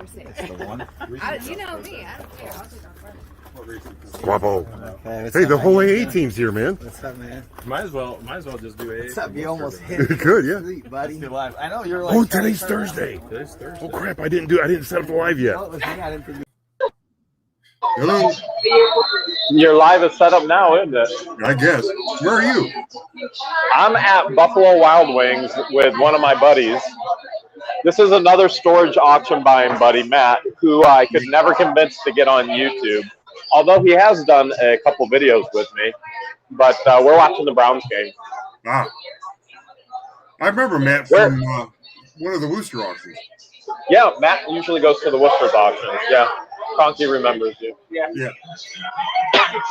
That's the one. You know me. I don't care. I'll take off. Guapo. Okay, Hey, the whole AA team's here, man. What's up, man? Might as well just do a. What's up? You almost hit Good, yeah. Sweet, buddy. Live. I know you're like. Oh, today's Thursday. Today's Thursday. Oh crap! I didn't set up the live yet. Oh, it was me. I didn't think you... Hello. Your live is set up now, isn't it? I guess. Where are you? I'm at Buffalo Wild Wings with one of my buddies. This is another storage auction buying buddy, Matt, who I could never convince to get on YouTube. Although he has done a couple videos with me. But we're watching the Browns game. Ah. I remember Matt from one of the Worcester auctions. Yeah, Matt usually goes to the Worcester auctions. Yeah. Conky remembers you. Yeah. It's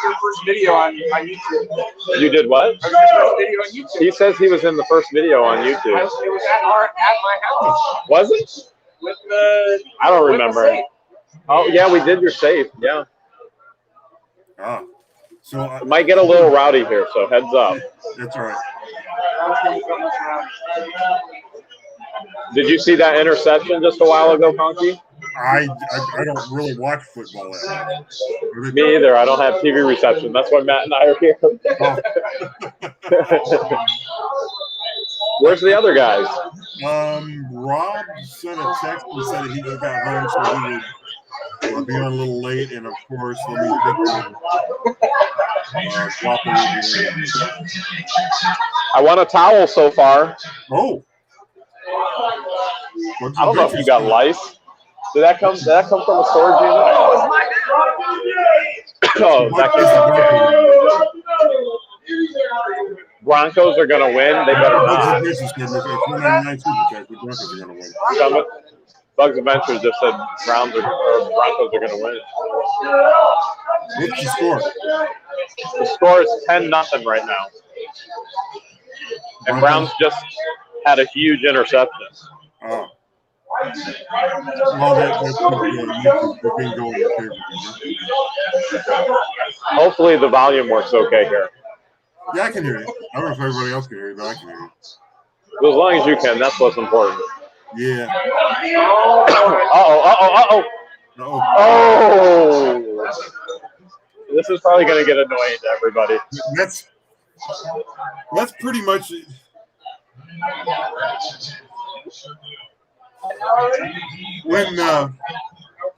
your first video on YouTube. You did what? Your first video on YouTube. He says he was in the first video on YouTube. It was at my house. Was it? With the. I don't remember. Oh yeah, we did your safe. Yeah. Ah. So It might get a little rowdy here, so heads up. that's all right. Did you see that interception just a while ago, Conky? I don't really watch football that much. Me either. I don't have TV reception. That's why Matt and I are here. Where's the other guys? Rob sent a text and said he just got home, so he would be on a little late, and of course, let me I want a towel so far. Oh. I don't know if you got lice. Did that come from a storage unit? Oh, that Broncos are going to win. They better not. Bugs Adventures just said Broncos are going to win. What's the score? The score is 10-0 right now. And Browns just had a huge interception. Oh. Well, that's been going in favor. Hopefully the volume works okay here. Yeah, I can hear you. I don't know if everybody else can hear you, but I can hear you. As long as you can, that's what's important. Yeah. Uh-oh. Oh! This is probably going to get annoying to everybody. That's pretty much it.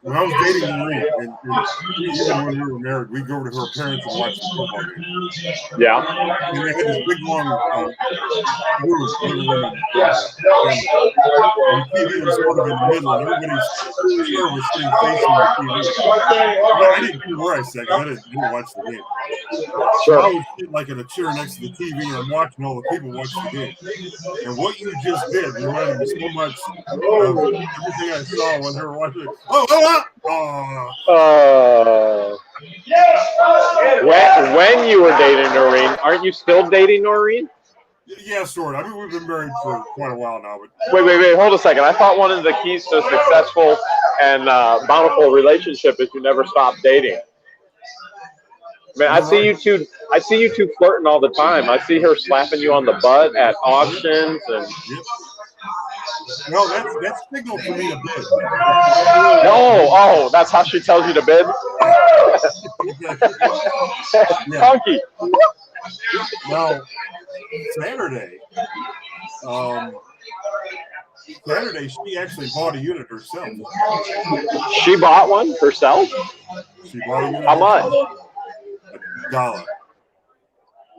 When I was dating Marie, and even when we were married, we'd go over to her parents and watch the football game. Yeah. And they had this big long room, and the TV was sort of in the middle, and everybody's chair was sitting facing the TV. But I didn't care where I sat, because I didn't watch the game. Sure. I was sitting like in a chair next to the TV, and I'm watching all the people watch the game. And what you just did reminded me so much of everything I saw when they were watching it. When you were dating Noreen, aren't you still dating Noreen? Yeah, sort of. I mean, we've been married for quite a while now. But Wait, hold a second. I thought one of the keys to a successful and bountiful relationship is you never stop dating. Man, I see you two flirting all the time. I see her slapping you on the butt at auctions and. Yep. No, that's signal for me to bid. Oh, that's how she tells you to bid? Funky. Now, Saturday, she actually bought a unit herself. She bought one herself? She bought a unit. How much? $1.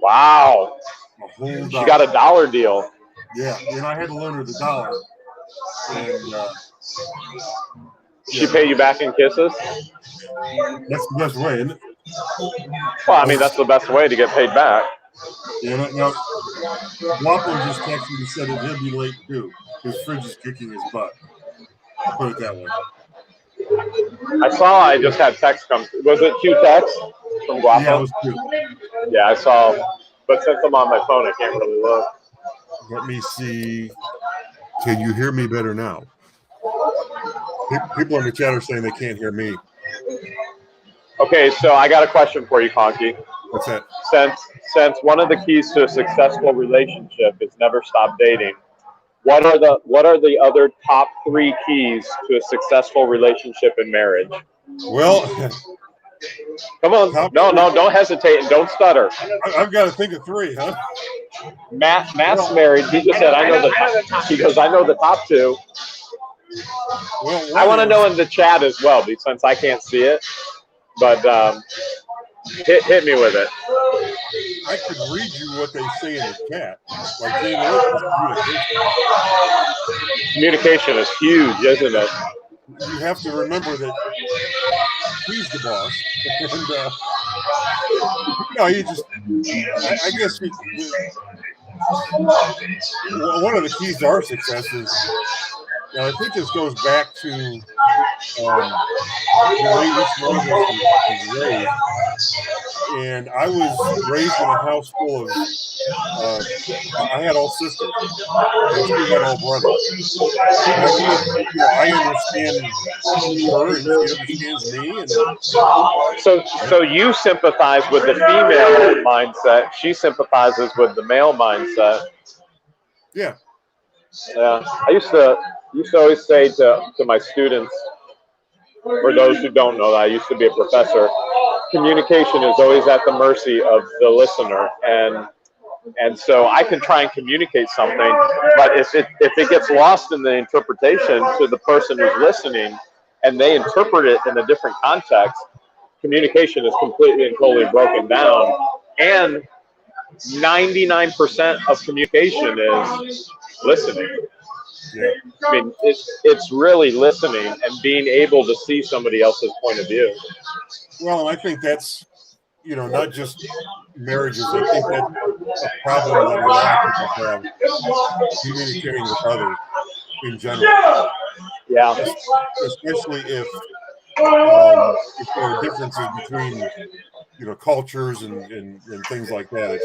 Wow. A whole $1. She got a $1 deal. Yeah, and I had to loan her the $1. And she pay you back in kisses? That's the best way, isn't it? Well, I mean, that's the best way to get paid back. Yeah, no. Waffle just texted me and said that he'll be late too. His fridge is kicking his butt. I'll put it that way. I just had text come. Was it 2 texts from Guapo? Yeah, it was 2. Yeah, I saw. But since I'm on my phone, I can't really look. Let me see. Can you hear me better now? People in the chat are saying they can't hear me. Okay, so I got a question for you, Conky. What's that? Since one of the keys to a successful relationship is never stop dating, What are the other top 3 keys to a successful relationship and marriage? Well, Come on. No, don't hesitate and don't stutter. I've got to think of 3, huh? Matt's married. He just said, I know the top 2. Well, I want to know in the chat as well, since I can't see it. But hit me with it. I could read you what they say in the chat. Like communication is huge, isn't it? You have to remember that he's the boss, and you just. I guess one of the keys to our success is. Now, I think this goes back to the way each one of us was raised. And I was raised in a house full of, I had all sisters, and she had all brothers. I understand her, and she understands me. And so you sympathize with the female mindset. She sympathizes with the male mindset. Yeah. Yeah. I used to always say to my students, for those who don't know that, I used to be a professor, communication is always at the mercy of the listener. And so I can try and communicate something, but if it gets lost in the interpretation to the person who's listening and they interpret it in a different context, communication is completely and totally broken down. And 99% of communication is listening. Yeah. I mean, it's really listening and being able to see somebody else's point of view. Well, I think that's, not just marriages. I think that's a problem that a lot of people have, communicating with others in general. Yeah. Especially if there are differences between, cultures and things like that.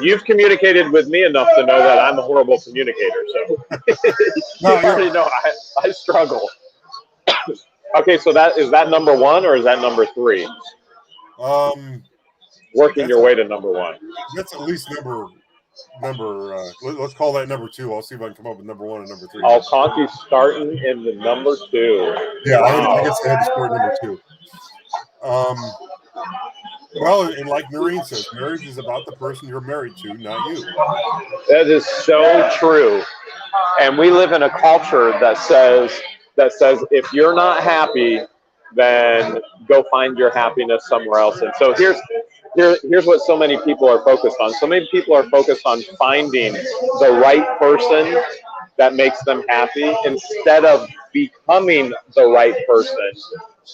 You've communicated with me enough to know that I'm a horrible communicator. So you already know I struggle. Okay, so is that number 1 or is that number 3? Working your way to number 1. That's at least number. Let's call that number 2. I'll see if I can come up with number 1 and number 3. Oh, Conkys starting in the number 2. Yeah, wow. I guess I had to start number 2. Well, and like Noreen says, marriage is about the person you're married to, not you. That is so true. And we live in a culture that says if you're not happy, then go find your happiness somewhere else. And so here's what so many people are focused on. So many people are focused on finding the right person that makes them happy instead of becoming the right person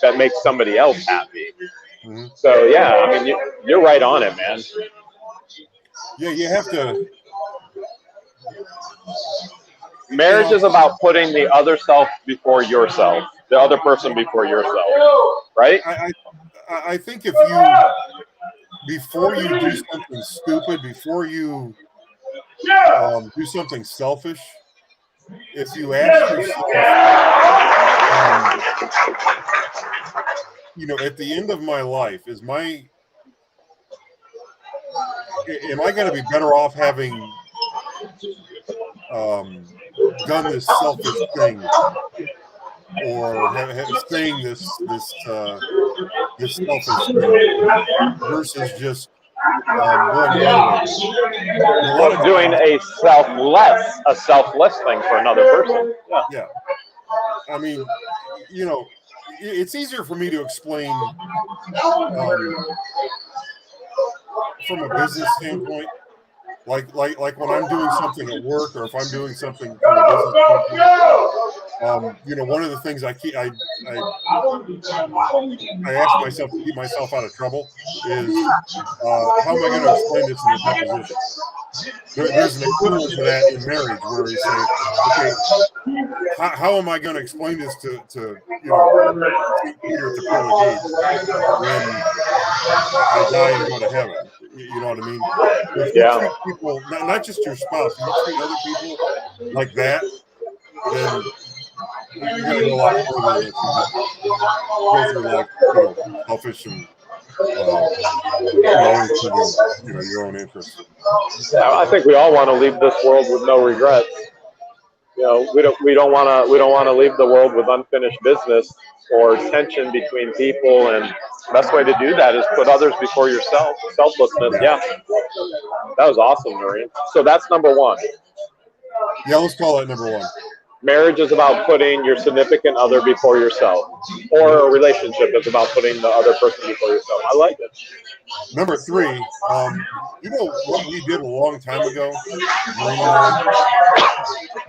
that makes somebody else happy. Mm-hmm. So yeah, I mean, you're right on it, man. Yeah, you have to. Marriage is about putting the other self before yourself, the other person before yourself, right? I think if before you do something stupid, before you do something selfish, if you ask yourself, at the end of my life, am I going to be better off having done this selfish thing, or saying this selfish thing, versus just doing a selfless thing for another person. Yeah. I mean, it's easier for me to explain from a business standpoint. Like when I'm doing something at work, or if I'm doing something from a business standpoint, one of the things I ask myself to keep myself out of trouble is how am I going to explain this in a deposition? There's an equivalent to that in marriage, where you say, okay, how am I going to explain this to Peter at the pearly gates when I die and go to heaven? You know what I mean? If you treat people, not just your spouse, if you treat other people like that, then you're going to go a lot further than if you go through selfish and your own interests. I think we all want to leave this world with no regrets. You know, we don't want to leave the world with unfinished business or tension between people. And the best way to do that is put others before yourself. Selflessness. Yeah, that was awesome, Noreen. So that's number one. Yeah, let's call it number one. Marriage is about putting your significant other before yourself, or a relationship is about putting the other person before yourself. I like it. Number three, you know what we did a long time ago,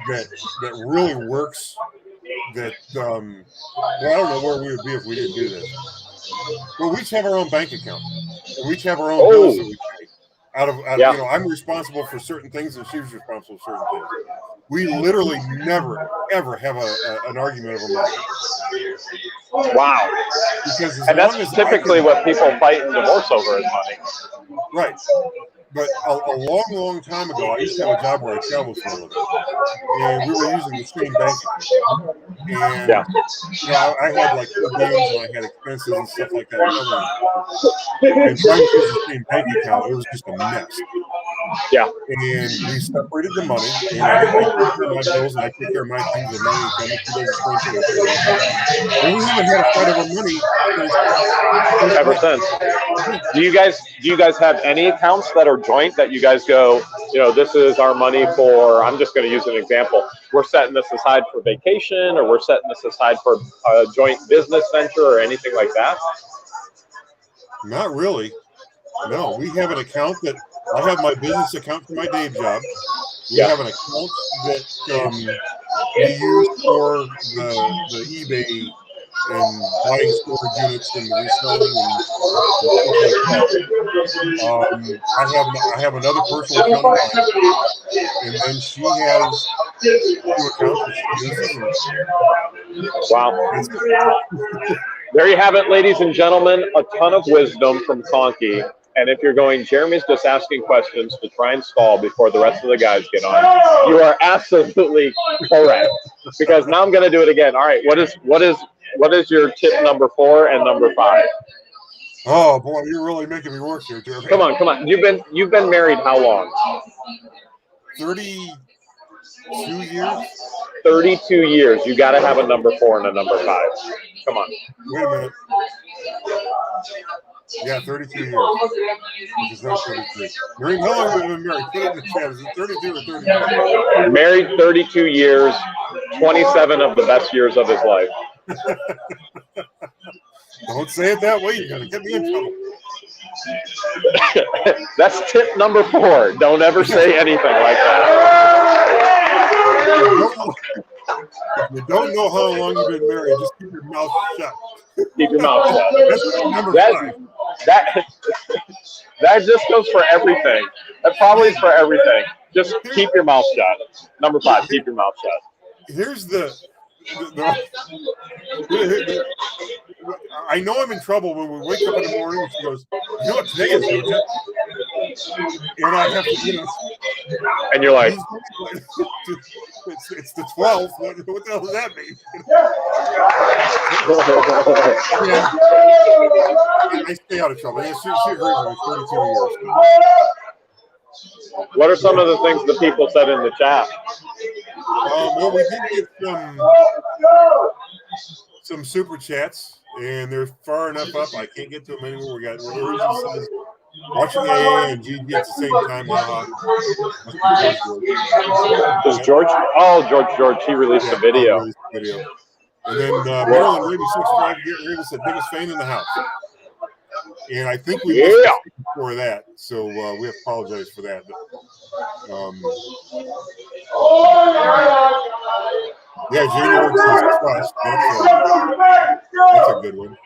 that really works. That well, I don't know where we would be if we didn't do this. Well, we each have our own bank account, and we each have our own bills that we pay. Out of Yeah. you know, I'm responsible for certain things, and she's responsible for certain things. We literally never ever have an argument over money. Wow. Because as And long that's as typically what people fight in divorce over is money. right. But a long time ago, I used to have a job where I traveled for a living, and we were using the same bank account. And Yeah. you know, I had like per diems and I had expenses and stuff like that. And trying to use the same bank account, it was just a mess. Yeah. And we separated the money, and I took care of my bills and I took care of my things with money and she does the same thing. And we haven't had a fight over money Ever since. Do you guys have any accounts that are joint that you guys go, you know, this is our money for, I'm just going to use an example. We're setting this aside for vacation, or we're setting this aside for a joint business venture or anything like that? Not really. No, we have an account that I have my business account for my day job. We have an account that we use for the eBay and buying storage units and reselling and stuff like that. I have another personal account of mine, and then she has 2 accounts that she uses. Wow. There you have it, ladies and gentlemen. A ton of wisdom from Conky. And if you're going, Jeremy's just asking questions to try and stall before the rest of the guys get on, you are absolutely correct. Because now I'm going to do it again. All right, what is your tip number 4 and number 5? Oh boy, you're really making me work here, Jeremy. Come on. You've been married how long? 32 years. 32 years. You got to have a number 4 and a number 5. Come on. Wait a minute. Yeah, 32 years. Which is not 33. How long have we been married? Put it in the chat. Is it 32 or 33? Married 32 years, 27 of the best years of his life. Don't say it that way. You're going to get me in trouble. That's tip number 4. Don't ever say anything like that. If you don't know how long you've been married, just keep your mouth shut. Keep your mouth shut. That's number 5. That just goes for everything. That probably is for everything. Just keep your mouth shut. Number 5, keep your mouth shut. Here's I know I'm in trouble when we wake up in the morning and she goes, you know what today is, don't you? And I have to, you know. And you're like, it's the 12th. What the hell does that mean? Yeah. I stay out of trouble. She agrees with me 32 years. What are some of the things the people said in the chat? Well, we did get some super chats, and they're far enough up. I can't get to them anymore. We got says, watching AA and GG at the same time. Is George? Oh, George. He released a video. And then Maryland Raby 65 said biggest fan in the house. And I think we missed before that, so we have to apologize for that. But, yeah, Jane says trust. That's a good one.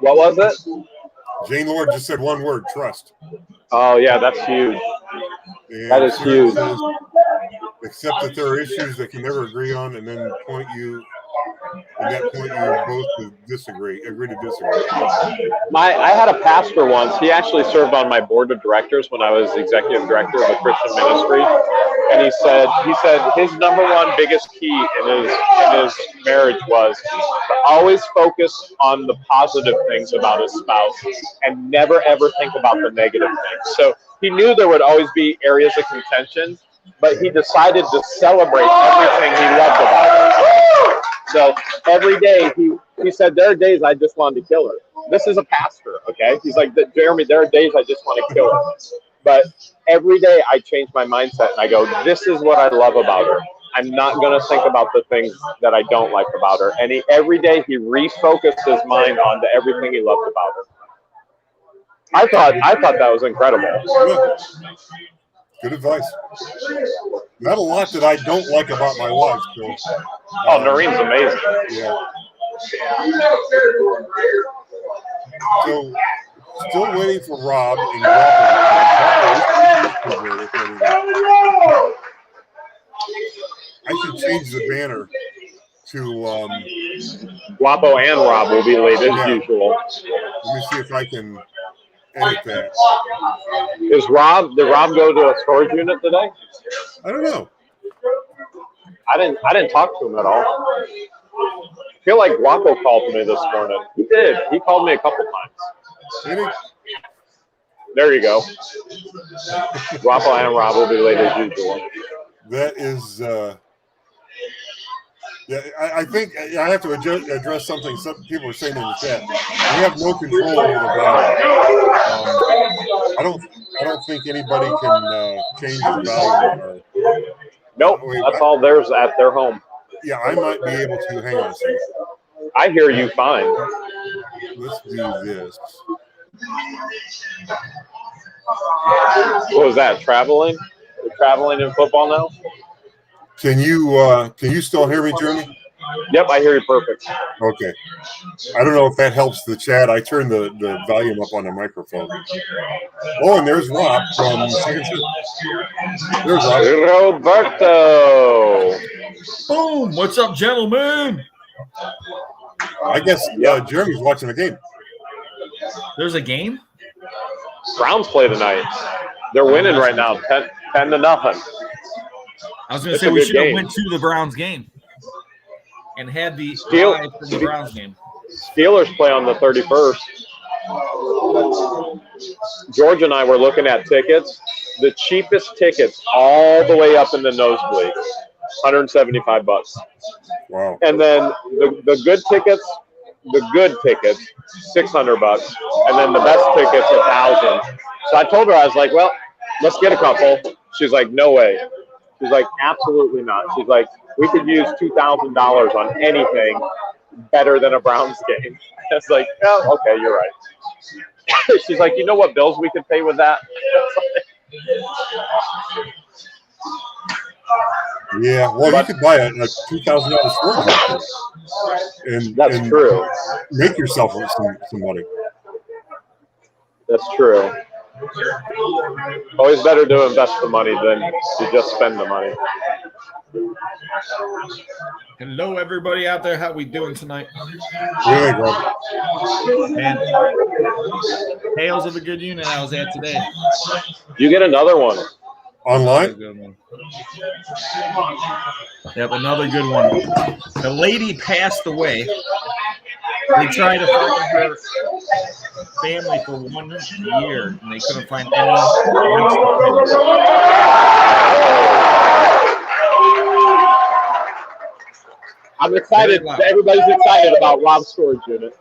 What was it? Jane Lord just said one word, trust. Oh, yeah, that's huge. And that is huge. Says, except that there are issues that can never agree on, and then at that point you both agree to disagree. I had a pastor once. He actually served on my board of directors when I was executive director of a Christian ministry. and he said his number one biggest key in his marriage was to always focus on the positive things about his spouse and never ever think about the negative things. So he knew there would always be areas of contention, but he decided to celebrate everything he loved about her. So every day he said, there are days I just wanted to kill her. This is a pastor, okay? He's like, Jeremy, there are days I just want to kill her. But every day I change my mindset and I go, this is what I love about her. I'm not going to think about the things that I don't like about her. And every day he refocused his mind onto everything he loved about her. I thought that was incredible. Good advice. Not a lot that I don't like about my wife. So, oh, Noreen's amazing. Yeah. So, still waiting for Rob and I should change the banner to Guapo and Rob will be late as usual. Let me see if I can edit that. Did Rob go to a storage unit today? I don't know. I didn't talk to him at all. I feel like Guapo called me this morning. He did. He called me a couple times. Really? There you go. Guapo and Rob will be late as usual. That is, yeah. I think I have to address something some people are saying in the chat. We have no control over the volume. I don't think anybody can change the volume. Nope, that's all theirs at their home. Yeah, I might be able to. Hang on a second. I hear you fine. Let's do this. What was that? Traveling? You're traveling in football now? Can you still hear me, Jeremy? Yep, I hear you perfect. Okay. I don't know if that helps the chat. I turned the volume up on the microphone. Oh, and there's Rob from Second City. There's Rob. Roberto. Boom! What's up, gentlemen? I guess Jeremy's watching the game. There's a game? Browns play tonight. They're winning right now, 10-0. I was going to say we should have went to the Browns game and had the live from the Browns game. Steelers play on the 31st. George and I were looking at tickets. The cheapest tickets all the way up in the nosebleed, $175. Wow. And then the good tickets, $600, and then the best tickets, $1,000. So I told her, I was like, well, let's get a couple. She's like, no way. She's like, absolutely not. She's like, we could use $2,000 on anything better than a Browns game. I was like, oh, okay, you're right. She's like, you know what bills we could pay with that? Yeah, well, you could buy a $2,000 storage and that's true. Make yourself some money. That's true. Always better to invest the money than to just spend the money. Hello, everybody out there. How we doing tonight? Really, bro. Man, Hales of a good unit I was at today. You get another one. Online? Yep, another good one. The lady passed away. They tried to find her family for 1 year, and they couldn't find any. I'm excited. Everybody's excited about Rob's storage unit.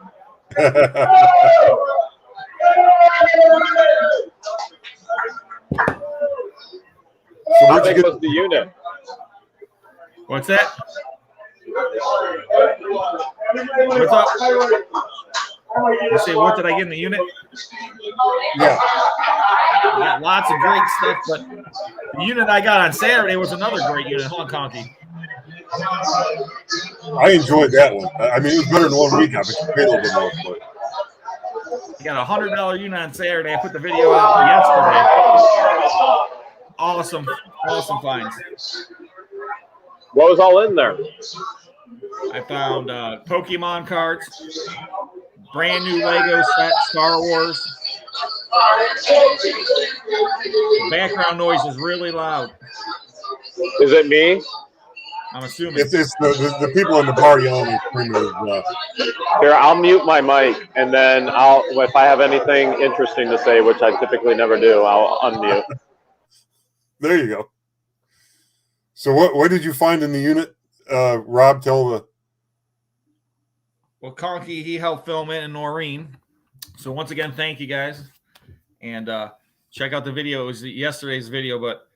So how big was the unit? What's that? What's up? You say, what did I get in the unit? Yeah. I got lots of great stuff, but the unit I got on Saturday was another great unit, huh, Conky? I enjoyed that one. I mean, it was better than 1 week. I bet you paid a little bit more for it. I got a $100 unit on Saturday. I put the video out yesterday. Awesome finds. What was all in there? I found Pokemon cards, brand new Lego set, Star Wars. The background noise is really loud. Is it me? I'm assuming. It's the people in the bar yelling and screaming. Here, I'll mute my mic, and then if I have anything interesting to say, which I typically never do, I'll unmute. There you go. So what did you find in the unit, Rob? Tell the. Well, Conky, he helped film it, and Noreen. So once again, thank you guys, and check out the video. It was yesterday's video, but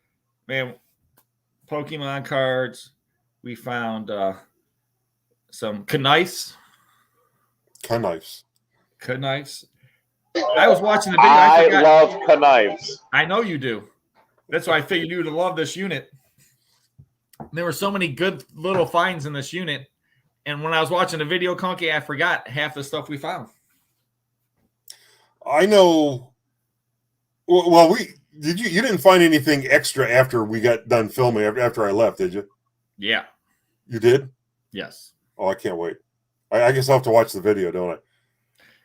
man, Pokemon cards. We found some knives. Knives. I was watching the video. I love knives. I know you do. That's why I figured you would love this unit. There were so many good little finds in this unit. And when I was watching the video, Conky, I forgot half the stuff we found. I know. Well, you didn't find anything extra after we got done filming, after I left, did you? Yeah. You did? Yes. Oh, I can't wait. I guess I'll have to watch the video, don't I?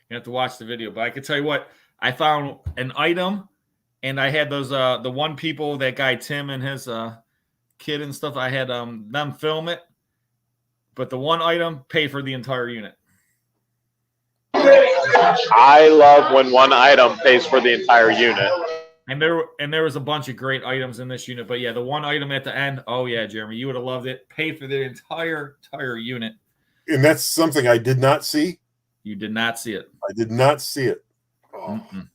You have to watch the video. But I can tell you what, I found an item, and I had those the one people, that guy Tim and his kid and stuff, I had them film it. But the one item paid for the entire unit. I love when one item pays for the entire unit. And there was a bunch of great items in this unit. But yeah, the one item at the end, oh yeah, Jeremy, you would have loved it. Paid for the entire unit. And that's something I did not see. You did not see it. I did not see it. Oh, man.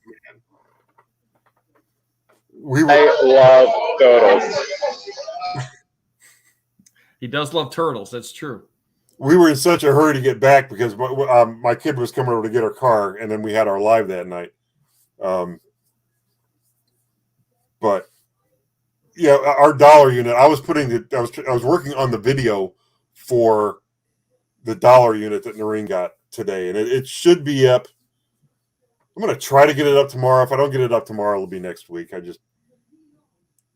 I love turtles. He does love turtles. That's true. We were in such a hurry to get back because my kid was coming over to get her car, and then we had our live that night. But yeah, our dollar unit. I was working on the video for the dollar unit that Noreen got today, and it should be up. I'm going to try to get it up tomorrow. If I don't get it up tomorrow, it'll be next week. I just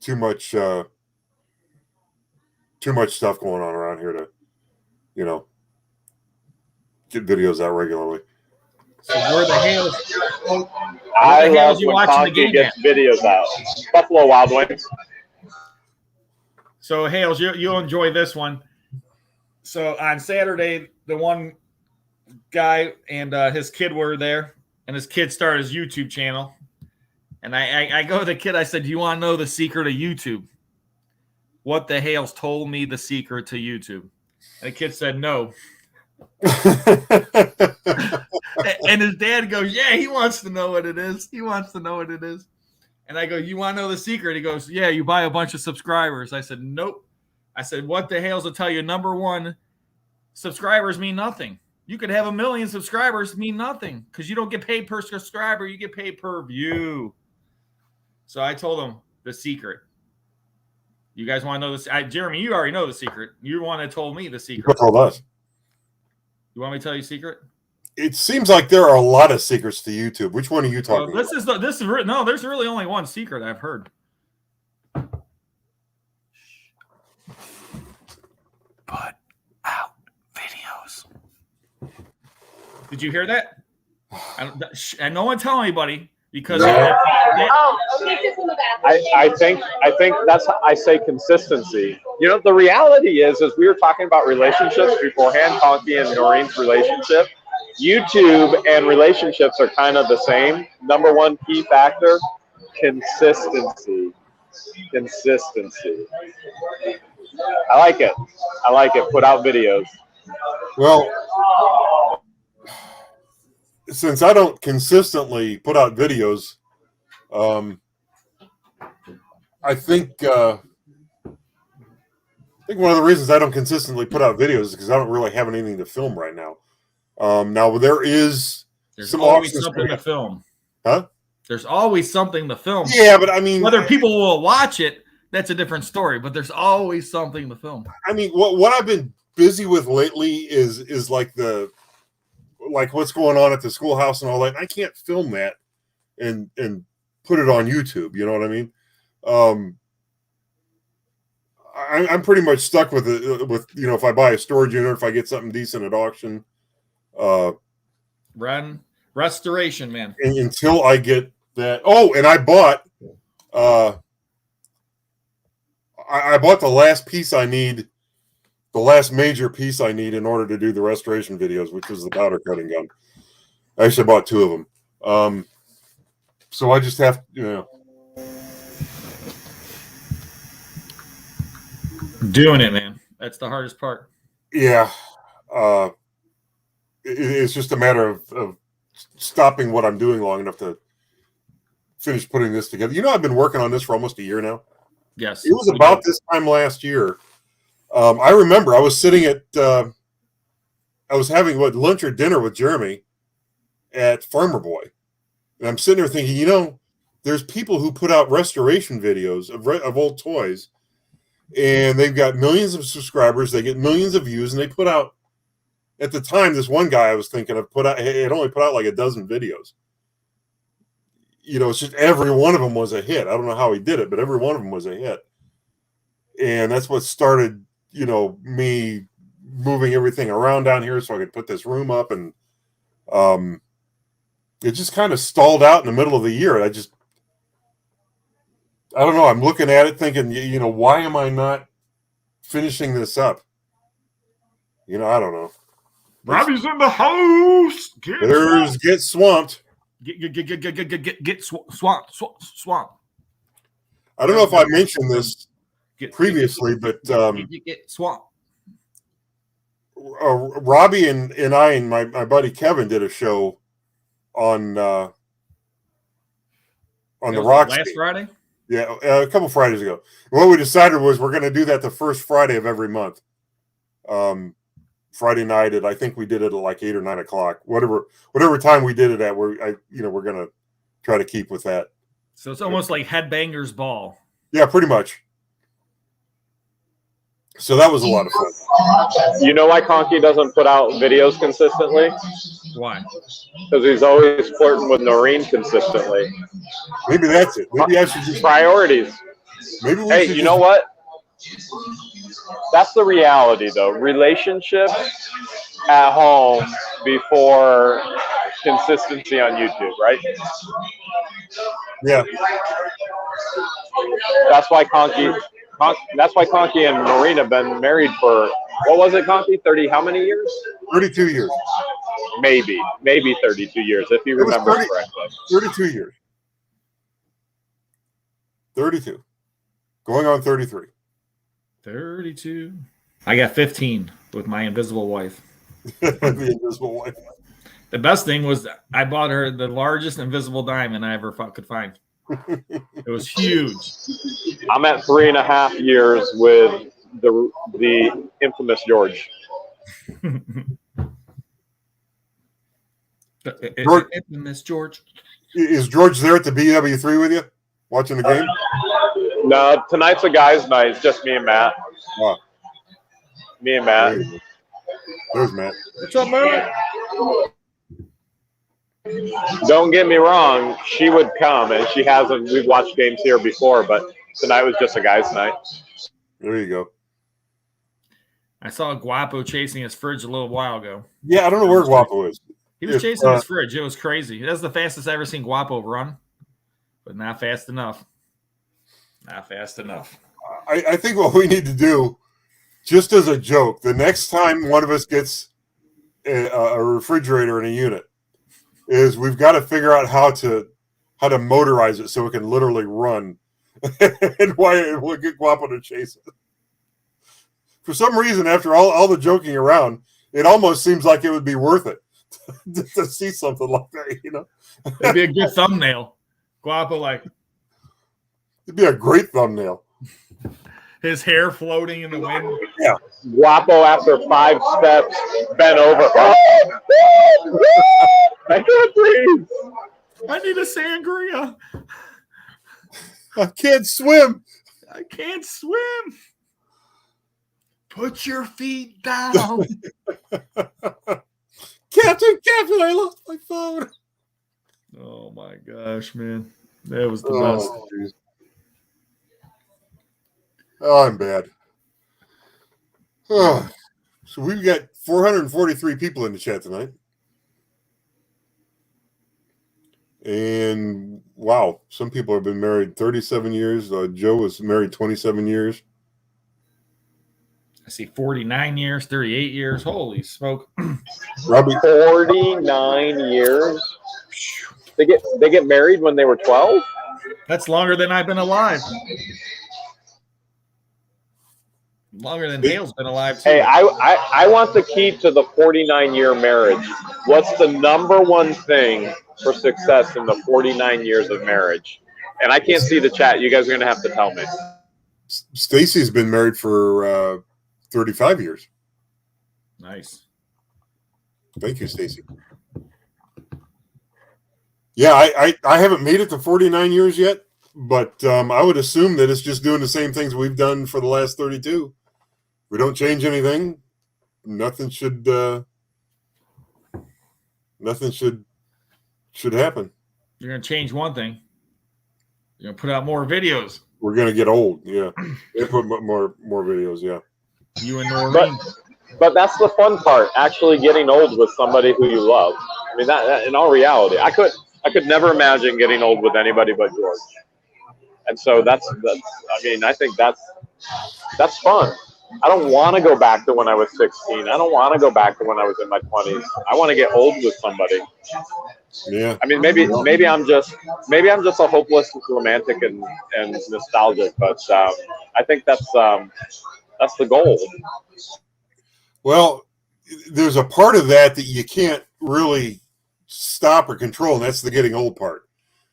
too much stuff going on around here to, get videos out regularly. So where the Hales? I love when Conky gets videos out. Buffalo Wild Wings. So Hales, you'll enjoy this one. So on Saturday, the one guy and his kid were there, and his kid started his YouTube channel. And I go to the kid, I said, "Do you want to know the secret of YouTube?" What the Hales told me the secret to YouTube. And the kid said no. And his dad goes, "Yeah, he wants to know what it is. He wants to know what it is." And I go, "You want to know the secret?" He goes, "Yeah, you buy a bunch of subscribers." I said, "Nope." I said, "What the Hales will tell you, number one, subscribers mean nothing. You could have 1 million subscribers, mean nothing, because you don't get paid per subscriber. You get paid per view." So I told him the secret. You guys want to know this? Jeremy, you already know the secret. You're the one that told me the secret. You told us. You want me to tell you a secret? It seems like there are a lot of secrets to YouTube. Which one are you talking about? No, there's really only one secret I've heard. Put out videos. Did you hear that? And no one tell anybody, because I think that's how I say consistency. The reality is we were talking about relationships beforehand, Conky and Noreen's relationship. YouTube and relationships are kind of the same. Number one key factor, consistency. Consistency. I like it. Put out videos. Well, since I don't consistently put out videos, I think one of the reasons I don't consistently put out videos is because I don't really have anything to film right now. Now there's always something to film. Huh? There's always something to film. Yeah, but I mean, whether people will watch it, that's a different story. But there's always something to film. I mean, what I've been busy with lately is like what's going on at the schoolhouse and all that. I can't film that and put it on YouTube. You know what I mean? I'm pretty much stuck with it. With if I buy a storage unit, or if I get something decent at auction, restoration, man. And until I get that. Oh, and I bought. I bought the last piece I need, the last major piece I need in order to do the restoration videos, which was the powder coating gun. I actually bought 2 of them. So I just have, Doing it, man. That's the hardest part. Yeah. It's just a matter of stopping what I'm doing long enough to finish putting this together. I've been working on this for almost a year now. Yes. It was about this time last year. I remember I was sitting at, I was having lunch or dinner with Jeremy at Farmer Boy. And I'm sitting there thinking, there's people who put out restoration videos of old toys, and they've got millions of subscribers. They get millions of views, and they put out, at the time, this one guy I was thinking of had only put out like a dozen videos. It's just every one of them was a hit. I don't know how he did it, but every one of them was a hit. And that's what started, me moving everything around down here so I could put this room up. And it just kind of stalled out in the middle of the year. I don't know. I'm looking at it thinking, why am I not finishing this up? I don't know. Robbie's in the house. Get swamped. Get swamped. I don't know if I mentioned this previously, but get swamped. Robbie and I and my buddy Kevin did a show on the Rock last Friday. Yeah, a couple Fridays ago. What we decided was we're going to do that the first Friday of every month. Friday night I think we did it at like 8 or 9 o'clock. Whatever time we did it at, we're going to try to keep with that. So it's almost like Headbangers Ball. Yeah, pretty much. So that was a lot of fun. You know why Conky doesn't put out videos consistently? Why? Because he's always flirting with Noreen consistently. Maybe that's it. Maybe I should just priorities. Maybe. Hey, you know what? That's the reality, though. Relationships at home before consistency on YouTube, right? Yeah. That's why Conky and Noreen have been married for, what was it, Conky? 30, how many years? 32 years. Maybe 32 years, if you remember correctly. 32 years. 32. Going on 33. 32. I got 15 with my invisible wife. The invisible wife. The best thing was I bought her the largest invisible diamond I ever could find. It was huge. I'm at 3.5 years with the infamous George. Infamous George. Is George there at the BW3 with you, watching the game? No, tonight's a guys' night. It's just me and Matt. Wow. Me and Matt. There's Matt. What's up, Matt? Don't get me wrong, she would come, and she hasn't. We've watched games here before, but tonight was just a guys' night. There you go. I saw Guapo chasing his fridge a little while ago. Yeah, I don't know where Guapo is. He was chasing his fridge. It was crazy. That's the fastest I've ever seen Guapo run, but not fast enough. Not fast enough. I think what we need to do, just as a joke, the next time one of us gets a refrigerator in a unit, is we've got to figure out how to motorize it so it can literally run, and we'll get Guapo to chase it. For some reason, after all the joking around, it almost seems like it would be worth it to see something like that. It'd be a good thumbnail. Guapo, like, it'd be a great thumbnail. His hair floating in the wind. Yeah. Guapo, after 5 steps, bent over. I can't breathe. I need a sangria. I can't swim. I can't swim. Put your feet down. Captain, I lost my phone. Oh my gosh, man. That was the best. Geez. Oh, I'm bad. Oh. So we've got 443 people in the chat tonight. And wow, some people have been married 37 years. Joe was married 27 years. see 49 years, 38 years. Holy smoke. Robbie, 49 years. They get married when they were 12? That's longer than I've been alive. Longer than Hale's been alive, too. Hey, I want the key to the 49-year marriage. What's the number one thing for success in the 49 years of marriage? And I can't see the chat. You guys are going to have to tell me. Stacy's been married for 35 years. Nice. Thank you, Stacy. Yeah, I haven't made it to 49 years yet, but I would assume that it's just doing the same things we've done for the last 32. We don't change anything. Nothing should happen. You're going to change one thing. You're going to put out more videos. We're going to get old, yeah. They put more videos, yeah. You and Noreen. But that's the fun part, actually getting old with somebody who you love. I mean, that in all reality, I could never imagine getting old with anybody but George. And so that's I think that's fun. I don't want to go back to when I was 16. I don't want to go back to when I was in my 20s. I want to get old with somebody. Yeah. I mean, maybe I'm just a hopeless romantic and nostalgic, but I think that's the goal. Well, there's a part of that you can't really stop or control, and that's the getting old part.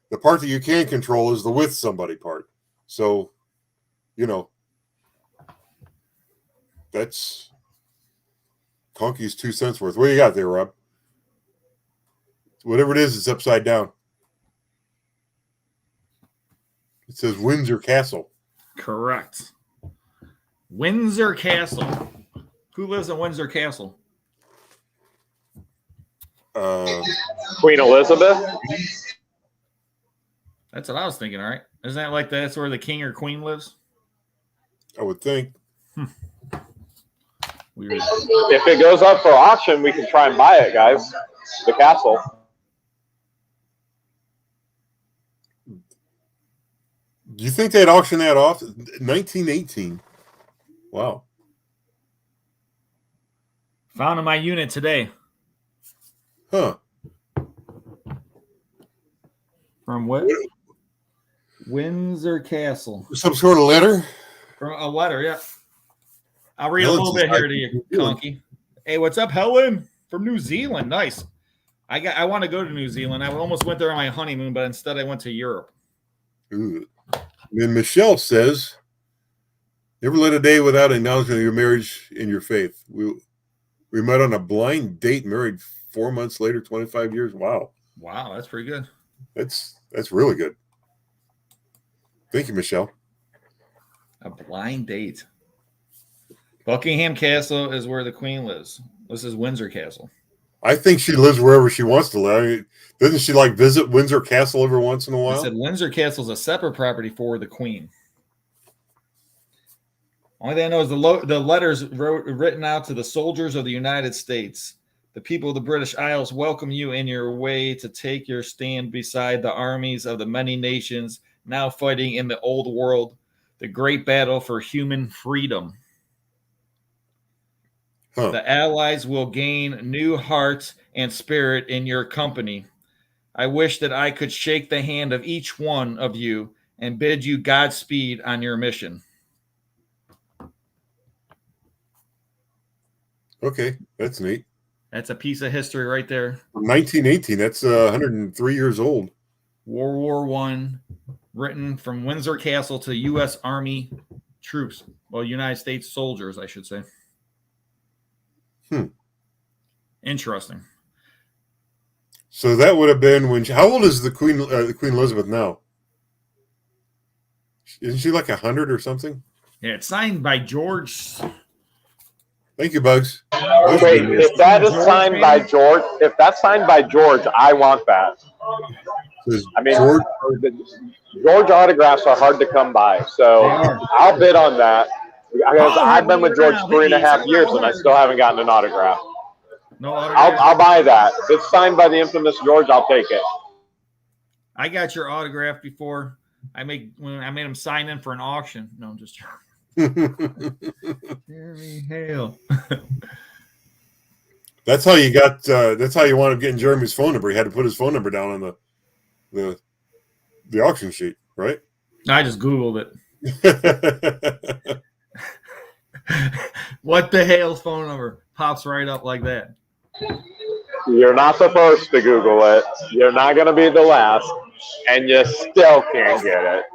The part that you can control is the with somebody part. So, that's Conky's 2 cents worth. What do you got there, Rob? Whatever it is, it's upside down. It says Windsor Castle. Correct. Windsor Castle. Who lives in Windsor Castle? Queen Elizabeth? That's what I was thinking, all right? Isn't that like that's where the king or queen lives? I would think. Weird. If it goes up for auction, we can try and buy it, guys. The castle. Do you think they'd auction that off? 1918. Wow. Found in my unit today. Huh. From what? Windsor Castle. Some sort of letter? From a letter, yeah. I'll read a Helen's little bit here like to you, Conky. Hey, what's up, Helen? From New Zealand. Nice. I want to go to New Zealand. I almost went there on my honeymoon, but instead I went to Europe. Ooh. And Michelle says, never let a day without acknowledging your marriage and your faith. We met on a blind date, married 4 months later, 25 years. Wow. Wow, that's pretty good. That's really good. Thank you, Michelle. A blind date. Buckingham Castle is where the Queen lives. This is Windsor Castle. I think she lives wherever she wants to live. I mean, doesn't she visit Windsor Castle every once in a while? It said Windsor Castle is a separate property for the Queen. Only thing I know is the letters written out to the soldiers of the United States. The people of the British Isles welcome you in your way to take your stand beside the armies of the many nations now fighting in the old world, the great battle for human freedom. Huh. The Allies will gain new heart and spirit in your company. I wish that I could shake the hand of each one of you and bid you Godspeed on your mission. Okay, that's neat. That's a piece of history right there. 1918, that's 103 years old. World War I, written from Windsor Castle to U.S. Army troops. Well, United States soldiers, I should say. Interesting. So that would have been when how old is the Queen Elizabeth now? Isn't she like 100 or something? Yeah, it's signed by George. Thank you, Bugs. Wait, if that is signed by George, I want that. I mean, George autographs are hard to come by, so I'll bid on that. Because I've been with George 3.5 years and I still haven't gotten an autograph. No autograph. I'll buy that. If it's signed by the infamous George, I'll take it. I got your autograph before. When I made him sign in for an auction. No, I'm just joking. Jeremy Hale. That's how you got. That's how you wound up getting Jeremy's phone number. He had to put his phone number down on the auction sheet, right? I just Googled it. What the Hale's phone number pops right up like that. You're not supposed to Google it. You're not going to be the last, and you still can't get it.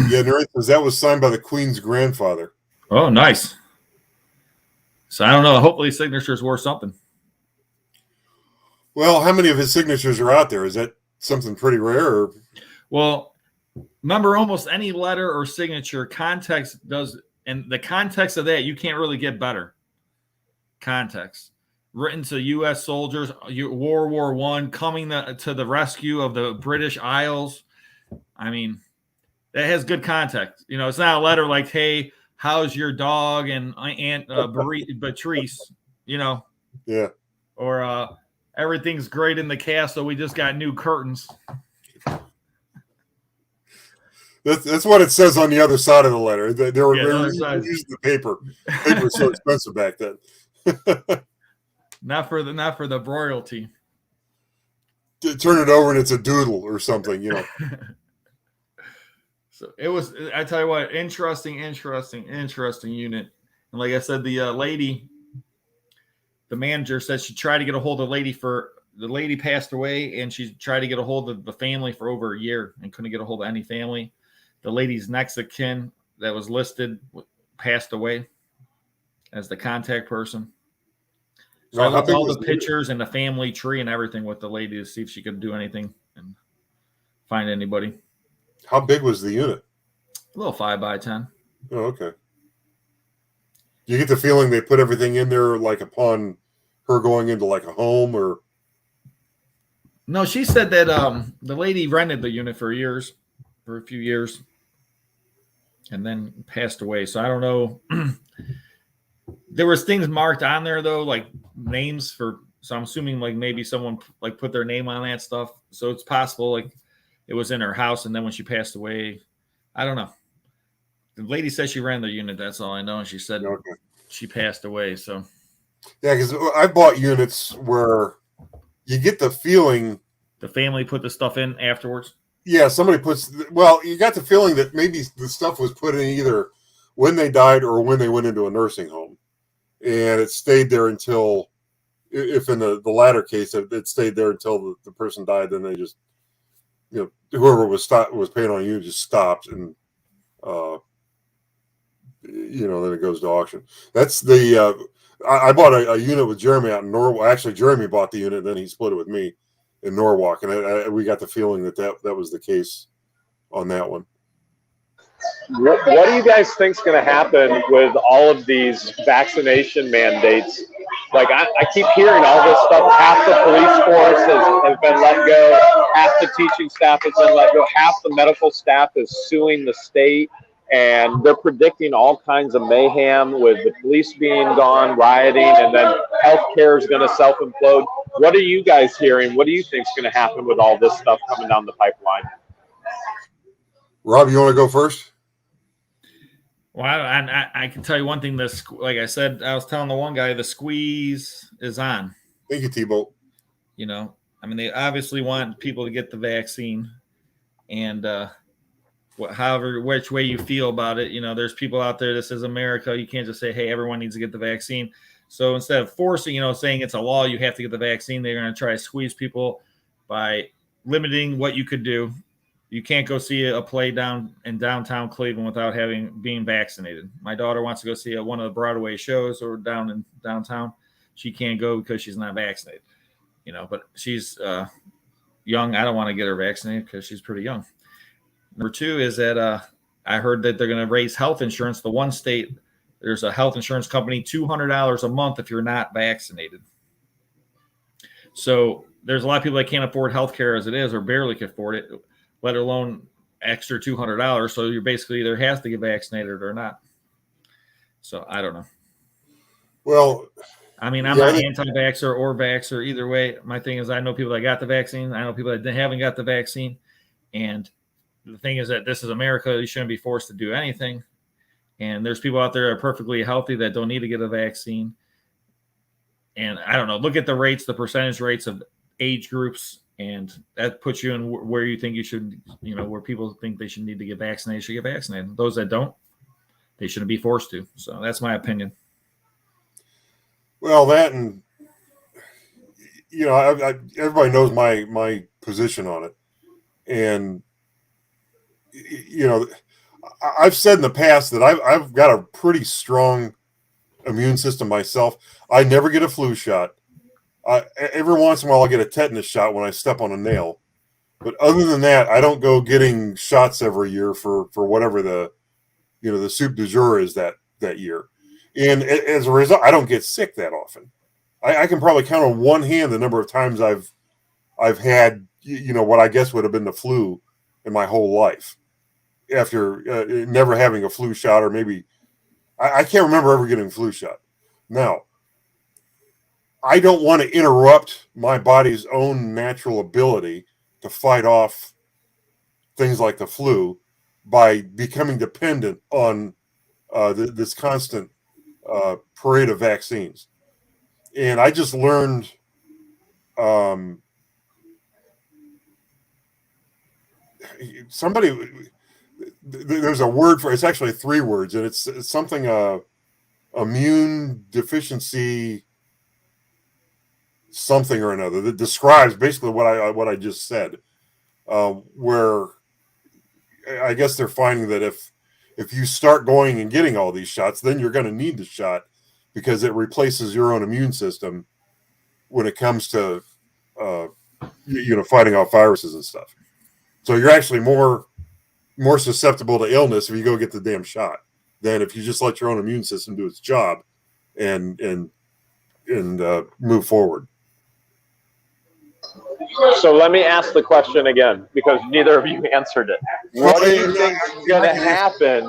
Yeah, because that was signed by the Queen's grandfather. Oh, nice. So I don't know. Hopefully, signature's worth something. Well, how many of his signatures are out there? Is that something pretty rare? Or? Well, remember, almost any letter or signature context does, and the context of that you can't really get better. Context written to U.S. soldiers, World War I, coming to the rescue of the British Isles. I mean, that has good context. You know, it's not a letter like, "Hey, how's your dog?" and Aunt Patrice. You know, yeah, or everything's great in the castle. We just got new curtains. That's what it says on the other side of the letter. They were using the paper. Paper was so expensive back then. Not for the royalty. Turn it over and it's a doodle or something, you know. So it was. I tell you what, interesting unit. And like I said, the lady, the manager said she tried to get a hold of the lady passed away, and she tried to get a hold of the family for over a year and couldn't get a hold of any family. The lady's next of kin that was listed passed away as the contact person. So I looked at all the pictures and the family tree and everything with the lady to see if she could do anything and find anybody. How big was the unit? A little 5x10. Oh, okay. You get the feeling they put everything in there like upon her going into like a home or? No, she said that the lady rented the unit for a few years, and then passed away. So I don't know. There was things marked on there though, like names for. So I'm assuming like maybe someone like put their name on that stuff. So it's possible like it was in her house, and then when she passed away, I don't know. The lady said she ran the unit. That's all I know, and she said she passed away. So yeah, because I bought units where you get the feeling the family put the stuff in afterwards. Yeah, somebody puts. Well, you got the feeling that maybe the stuff was put in either when they died or when they went into a nursing home, and it stayed there until, if in the latter case, it stayed there until the person died. Then they just, whoever was paying on you just stopped, and then it goes to auction. That's the. I bought a unit with Jeremy out in Norwalk. Actually, Jeremy bought the unit, then he split it with me in Norwalk, and we got the feeling that was the case on that one. What do you guys think is going to happen with all of these vaccination mandates? Like, I keep hearing all this stuff. Half the police force has been let go. Half the teaching staff has been let go. Half the medical staff is suing the state. And they're predicting all kinds of mayhem with the police being gone, rioting, and then healthcare is going to self-implode. What are you guys hearing? What do you think is going to happen with all this stuff coming down the pipeline? Rob, you want to go first? Well, I can tell you one thing. Like I said, I was telling the one guy, the squeeze is on. Thank you, T-Bolt. They obviously want people to get the vaccine, and however, which way you feel about it, there's people out there. This is America. You can't just say, hey, everyone needs to get the vaccine. So instead of forcing, saying it's a law, you have to get the vaccine, they're going to try to squeeze people by limiting what you could do. You can't go see a play in downtown Cleveland without being vaccinated. My daughter wants to go see one of the Broadway shows or down in downtown. She can't go because she's not vaccinated, but she's young. I don't want to get her vaccinated because she's pretty young. Number two is that I heard that they're going to raise health insurance. The one state, there's a health insurance company, $200 a month if you're not vaccinated. So there's a lot of people that can't afford health care as it is or barely can afford it, let alone extra $200. So you're basically either has to get vaccinated or not. So I don't know. Well, I'm not anti-vaxxer or vaxxer either way. My thing is I know people that got the vaccine. I know people that haven't got the vaccine. And the thing is that this is America. You shouldn't be forced to do anything. And there's people out there that are perfectly healthy that don't need to get a vaccine. And I don't know, look at the rates, the percentage rates of age groups, and that puts you in where you think you should, where people think they should need to get vaccinated, should get vaccinated. Those that don't, they shouldn't be forced to. So that's my opinion. Well, that, and everybody knows my position on it, and I've said in the past that I've got a pretty strong immune system myself. I never get a flu shot. Every once in a while, I'll get a tetanus shot when I step on a nail, but other than that, I don't go getting shots every year for whatever the soup du jour is that year. And as a result, I don't get sick that often. I can probably count on one hand the number of times I've had what I guess would have been the flu in my whole life after never having a flu shot, or maybe I can't remember ever getting a flu shot. Now, I don't want to interrupt my body's own natural ability to fight off things like the flu by becoming dependent on this constant parade of vaccines. And I just learned there's a word for it's actually 3 words, and it's something immune deficiency something or another that describes basically what I just said, where I guess they're finding that if you start going and getting all these shots, then you're going to need the shot because it replaces your own immune system when it comes to fighting off viruses and stuff. So you're actually more susceptible to illness if you go get the damn shot than if you just let your own immune system do its job and move forward. So let me ask the question again, because neither of you answered it. What do you think is going to happen?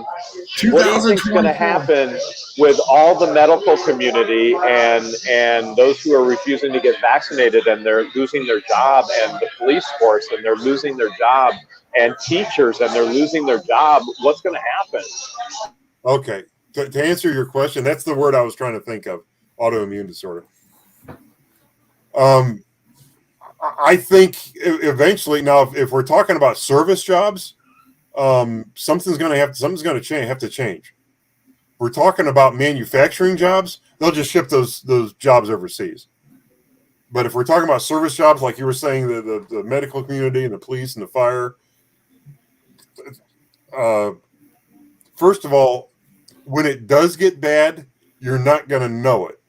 What do you think is going to happen with all the medical community and those who are refusing to get vaccinated, and they're losing their job, and the police force, and they're losing their job, and teachers, and they're losing their job? What's going to happen? Okay. To answer your question, that's the word I was trying to think of, autoimmune disorder. I think eventually, now if we're talking about service jobs, something's going to have to change. We're talking about manufacturing jobs; they'll just ship those jobs overseas. But if we're talking about service jobs, like you were saying, the medical community and the police and the fire, first of all, when it does get bad, you're not going to know it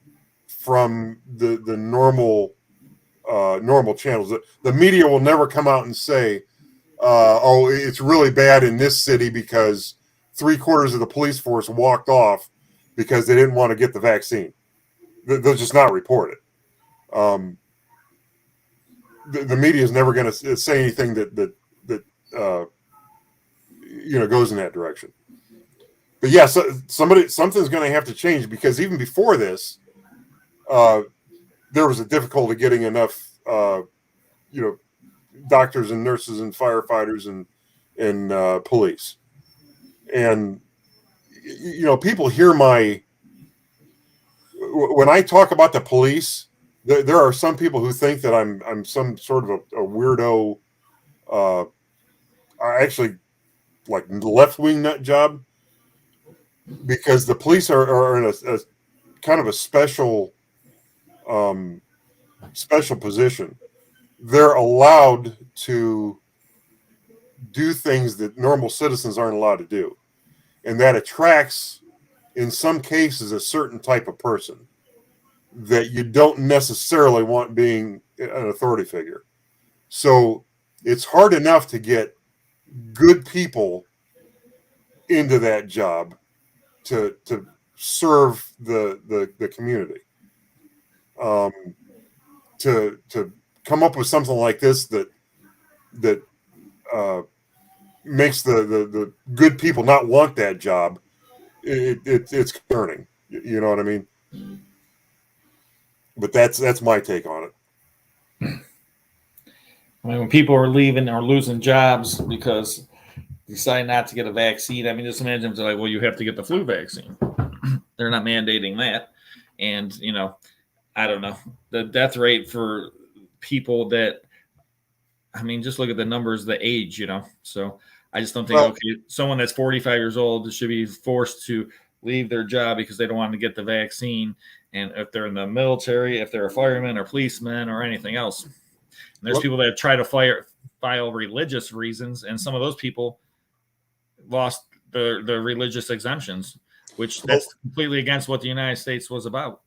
from the normal channels. The media will never come out and say, "Oh, it's really bad in this city because 3/4 of the police force walked off because they didn't want to get the vaccine." They'll just not report it. The media is never going to say anything that goes in that direction. But yeah, so something's going to have to change, because even before this, there was a difficulty getting enough, doctors and nurses and firefighters and police. And people hear when I talk about the police, there are some people who think that I'm some sort of a weirdo, actually like left-wing nut job, because the police are in a kind of a special position. They're allowed to do things that normal citizens aren't allowed to do, and that attracts, in some cases, a certain type of person that you don't necessarily want being an authority figure. So it's hard enough to get good people into that job to serve the community. To come up with something like this that makes the good people not want that job, it's concerning. You know what I mean? But that's my take on it. I mean, when people are leaving or losing jobs because decide not to get a vaccine. I mean, just imagine if they're like, well, you have to get the flu vaccine. They're not mandating that. And, you know, I don't know. The death rate for people that, I mean, just look at the numbers, the age, you know. So I just don't think, okay, someone that's 45 years old should be forced to leave their job because they don't want to get the vaccine. And if they're in the military, if they're a fireman or policeman or anything else. And there's people that try to file religious reasons, and some of those people lost the religious exemptions, which that's completely against what the United States was about.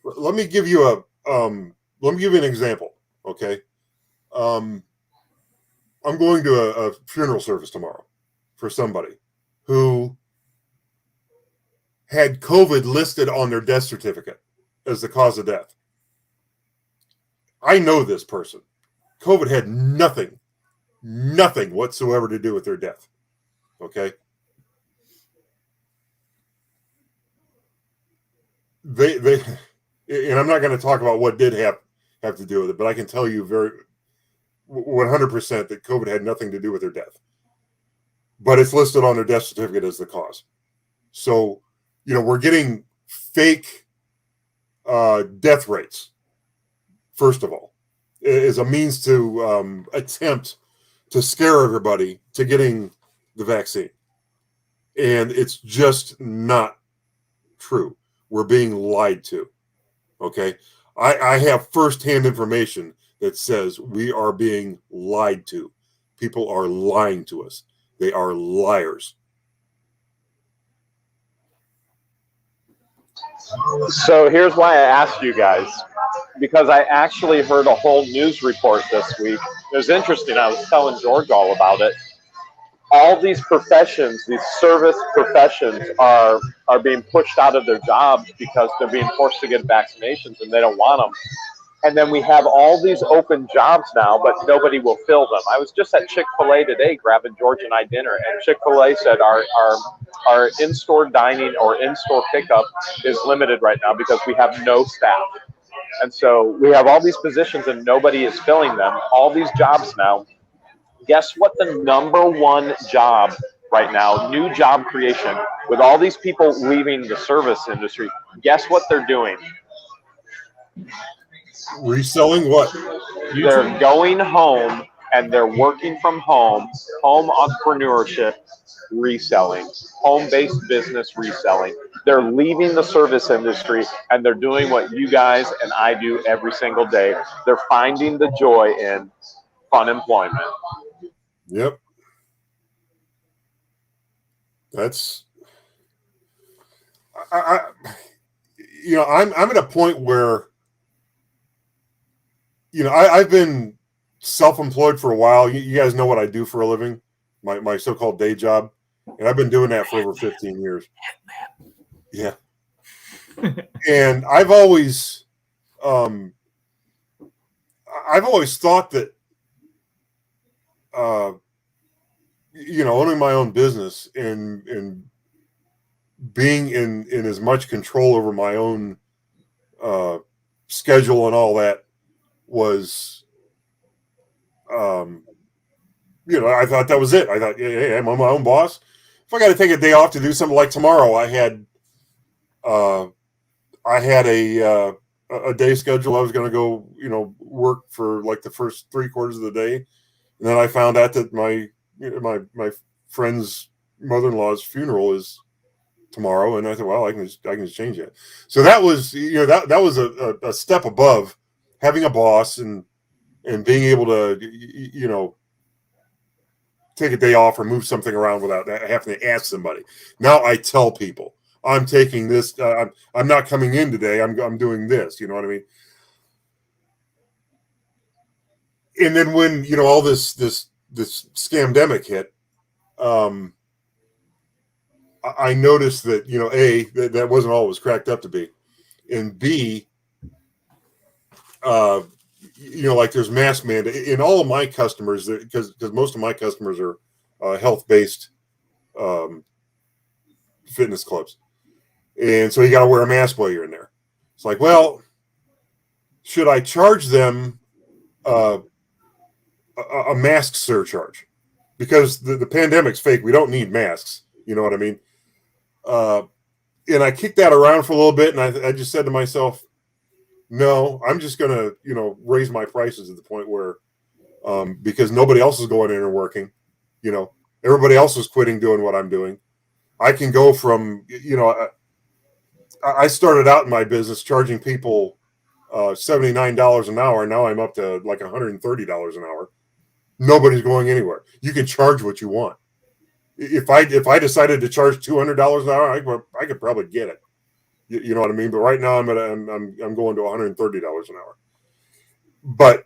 Let me give you an example. Okay. I'm going to a funeral service tomorrow for somebody who had COVID listed on their death certificate as the cause of death. I know this person. COVID had nothing whatsoever to do with their death. Okay. They and I'm not going to talk about what did have to do with it, but I can tell you 100% that COVID had nothing to do with their death. But it's listed on their death certificate as the cause. So, you know, we're getting fake death rates, first of all, is a means to attempt to scare everybody to getting the vaccine. And it's just not true. We're being lied to. Okay. I have firsthand information that says we are being lied to. People are lying to us. They are liars. So here's why I asked you guys, because I actually heard a whole news report this week. It was interesting. I was telling George all about it. All these professions, these service professions are being pushed out of their jobs because they're being forced to get vaccinations and they don't want them. And then we have all these open jobs now, but nobody will fill them. I was just at Chick-fil-A today grabbing George and I dinner, and Chick-fil-A said our in-store dining or in-store pickup is limited right now because we have no staff. And so we have all these positions and nobody is filling them, all these jobs now. Guess what the number one job right now, new job creation, with all these people leaving the service industry, guess what they're doing? Reselling what? They're going home and they're working from home entrepreneurship, reselling, home-based business reselling. They're leaving the service industry and they're doing what you guys and I do every single day. They're finding the joy in fun employment. Yep. That's, you know, I'm at a point where, you know, I've been self-employed for a while. You guys know what I do for a living, my so-called day job, and I've been doing that for over 15 years. Yeah. And I've always thought that, you know, owning my own business and being in as much control over my own schedule and all that was, you know, I thought that was it. I thought, hey, I'm my own boss. If I got to take a day off to do something like tomorrow, I had a day schedule. I was going to go, you know, work for like the first 3/4 of the day. And then I found out that my friend's mother-in-law's funeral is tomorrow, and I thought, well, I can just change it. So that was, you know, that was a step above having a boss and being able to, you know, take a day off or move something around without having to ask somebody. Now I tell people I'm taking this. I'm not coming in today. I'm doing this. You know what I mean? And then when, you know, all this scamdemic hit, I noticed that, you know, A, that wasn't all it was cracked up to be, and B, you know, like there's mask mandate in all of my customers, because most of my customers are health-based fitness clubs, and so you got to wear a mask while you're in there. It's like, well, should I charge them a mask surcharge? because the pandemic's fake. We don't need masks. You know what I mean? And I kicked that around for a little bit, and I just said to myself, no, I'm just going to, raise my prices at the point where, because nobody else is going in and working, everybody else is quitting doing what I'm doing. I can go from, I started out in my business charging people $79 an hour. Now I'm up to like $130 an hour. Nobody's going anywhere. You can charge what you want. If I decided to charge $200 an hour, I could probably get it. You know what I mean? But right now I'm going to $130 an hour. But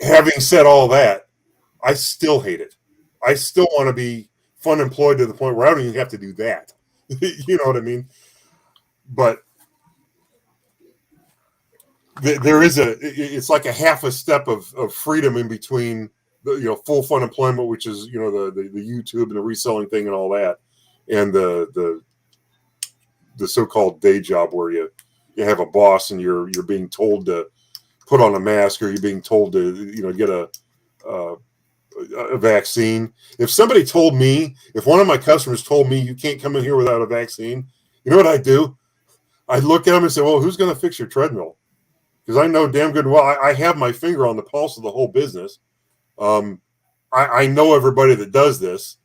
having said all that, I still hate it. I still want to be fun employed to the point where I don't even have to do that. You know what I mean? But there is it's like a half a step of freedom in between the, full fun employment, which is, the YouTube and the reselling thing and all that, and the so-called day job where you have a boss and you're being told to put on a mask, or you're being told to, get a vaccine. If somebody told me, if one of my customers told me you can't come in here without a vaccine, you know what I'd do? I'd look at them and say, well, who's going to fix your treadmill? Because I know damn good well I have my finger on the pulse of the whole business. I know everybody that does this.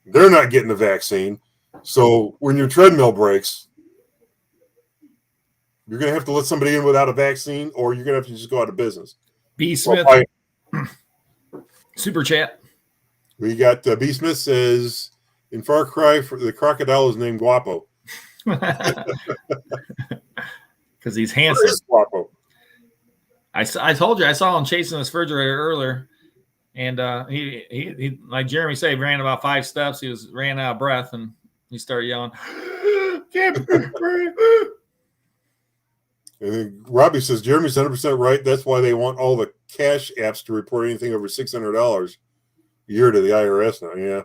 They're not getting the vaccine. So when your treadmill breaks, you're going to have to let somebody in without a vaccine, or you're going to have to just go out of business. B. Smith, super chat. We got B. Smith says, in Far Cry, the crocodile is named Guapo. Because he's handsome. Guapo. I told you I saw him chasing the refrigerator earlier, and he like Jeremy said, he ran about 5 steps. He ran out of breath, and he started yelling, "Can't breathe." And then Robbie says Jeremy's 100% right. That's why they want all the cash apps to report anything over $600 a year to the IRS now. Yeah,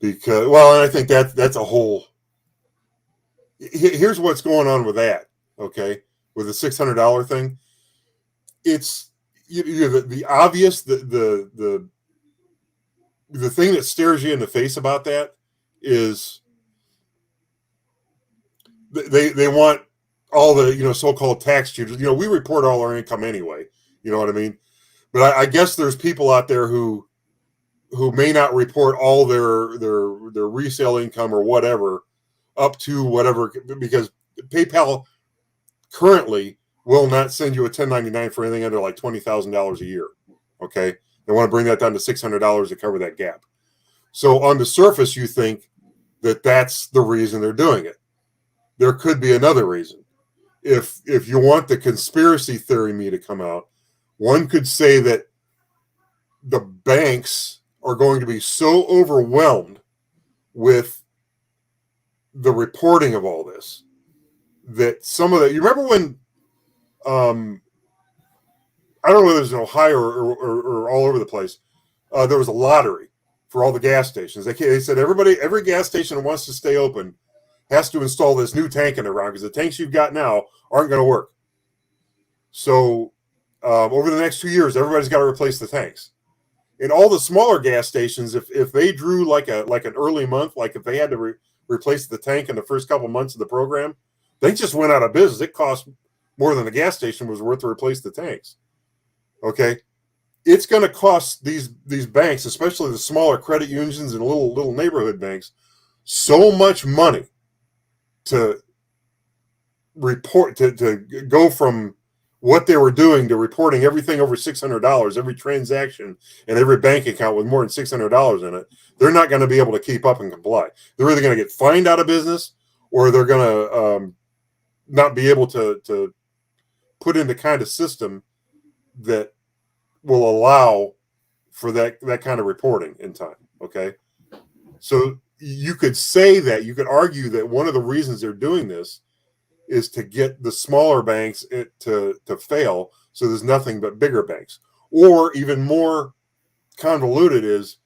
because and I think that's a whole. Here's what's going on with that. Okay. With the $600 thing, it's the obvious the thing that stares you in the face about that is they want all the so-called tax cheaters. We report all our income anyway. You know what I mean? But I guess there's people out there who may not report all their resale income or whatever up to whatever, because PayPal currently will not send you a 1099 for anything under like $20,000 a year. Okay. They want to bring that down to $600 to cover that gap. So on the surface, you think that that's the reason they're doing it. There could be another reason. If you want the conspiracy theory me to come out, one could say that the banks are going to be so overwhelmed with the reporting of all this that some of you remember when, I don't know whether it was in Ohio or all over the place, there was a lottery for all the gas stations. They said every gas station that wants to stay open has to install this new tank in the ground because the tanks you've got now aren't going to work. So over the next 2 years, everybody's got to replace the tanks. And all the smaller gas stations, if they drew like an early month, like if they had to replace the tank in the first couple months of the program, they just went out of business. It cost more than the gas station was worth to replace the tanks. Okay, it's going to cost these banks, especially the smaller credit unions and little neighborhood banks, so much money to report to go from what they were doing to reporting everything over $600, every transaction and every bank account with more than $600 in it. They're not going to be able to keep up and comply. They're either going to get fined out of business, or they're going to not be able to put in the kind of system that will allow for that kind of reporting in time. Okay. So you could say that, you could argue that one of the reasons they're doing this is to get the smaller banks to fail, so there's nothing but bigger banks. Or even more convoluted is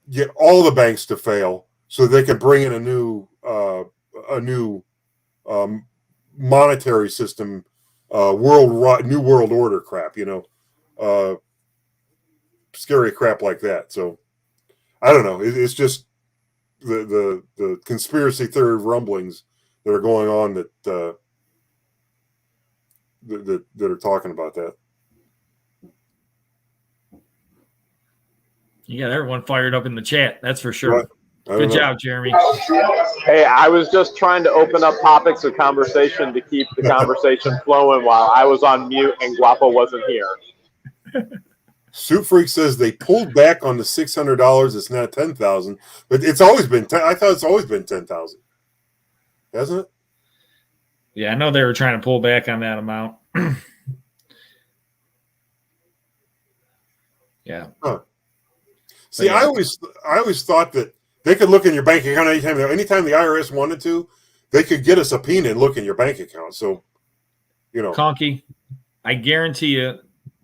get all the banks to fail so they can bring in a new monetary system, new world order crap, scary crap like that. So I don't know. It's just the conspiracy theory rumblings that are going on that are talking about that. You got everyone fired up in the chat. That's for sure. Right. Good job, Jeremy. Hey, I was just trying to open up topics of conversation to keep the conversation flowing while I was on mute and Guapo wasn't here. Soup Freak says they pulled back on the $600. It's now $10,000, but it's always been. I thought it's always been $10,000, hasn't it? Yeah, I know they were trying to pull back on that amount. Yeah. Huh. See, yeah. I always thought that they could look in your bank account anytime the IRS wanted to. They could get a subpoena and look in your bank account. So, Conky, I guarantee you,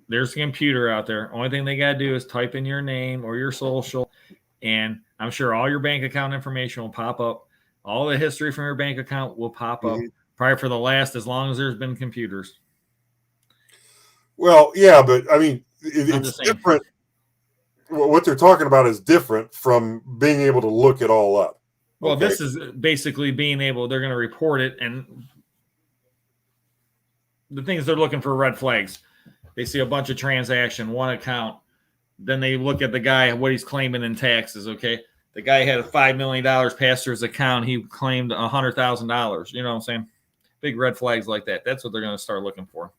there's a computer out there. Only thing they got to do is type in your name or your social, and I'm sure all your bank account information will pop up. All the history from your bank account will pop up, probably for the last as long as there's been computers. Well, yeah, but I mean, it's different. What they're talking about is different from being able to look it all up. Well, this is basically being able, they're going to report it, and the things they're looking for red flags. They see a bunch of transaction, one account, then they look at the guy, what he's claiming in taxes, okay? The guy had $5 million pass through his account. He claimed $100,000. You know what I'm saying? Big red flags like that. That's what they're going to start looking for.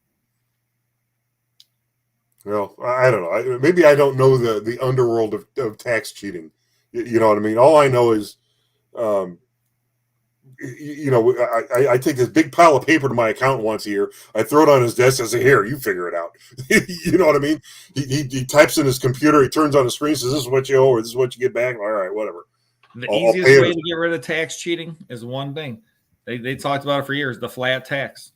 Well, I don't know. Maybe I don't know the underworld of tax cheating. You know what I mean? All I know is, I take this big pile of paper to my accountant once a year. I throw it on his desk and say, "Here, you figure it out." You know what I mean? He types in his computer. He turns on the screen, says, "This is what you owe, or this is what you get back." All right, whatever. The easiest way to get rid of tax cheating is one thing. They talked about it for years: the flat tax.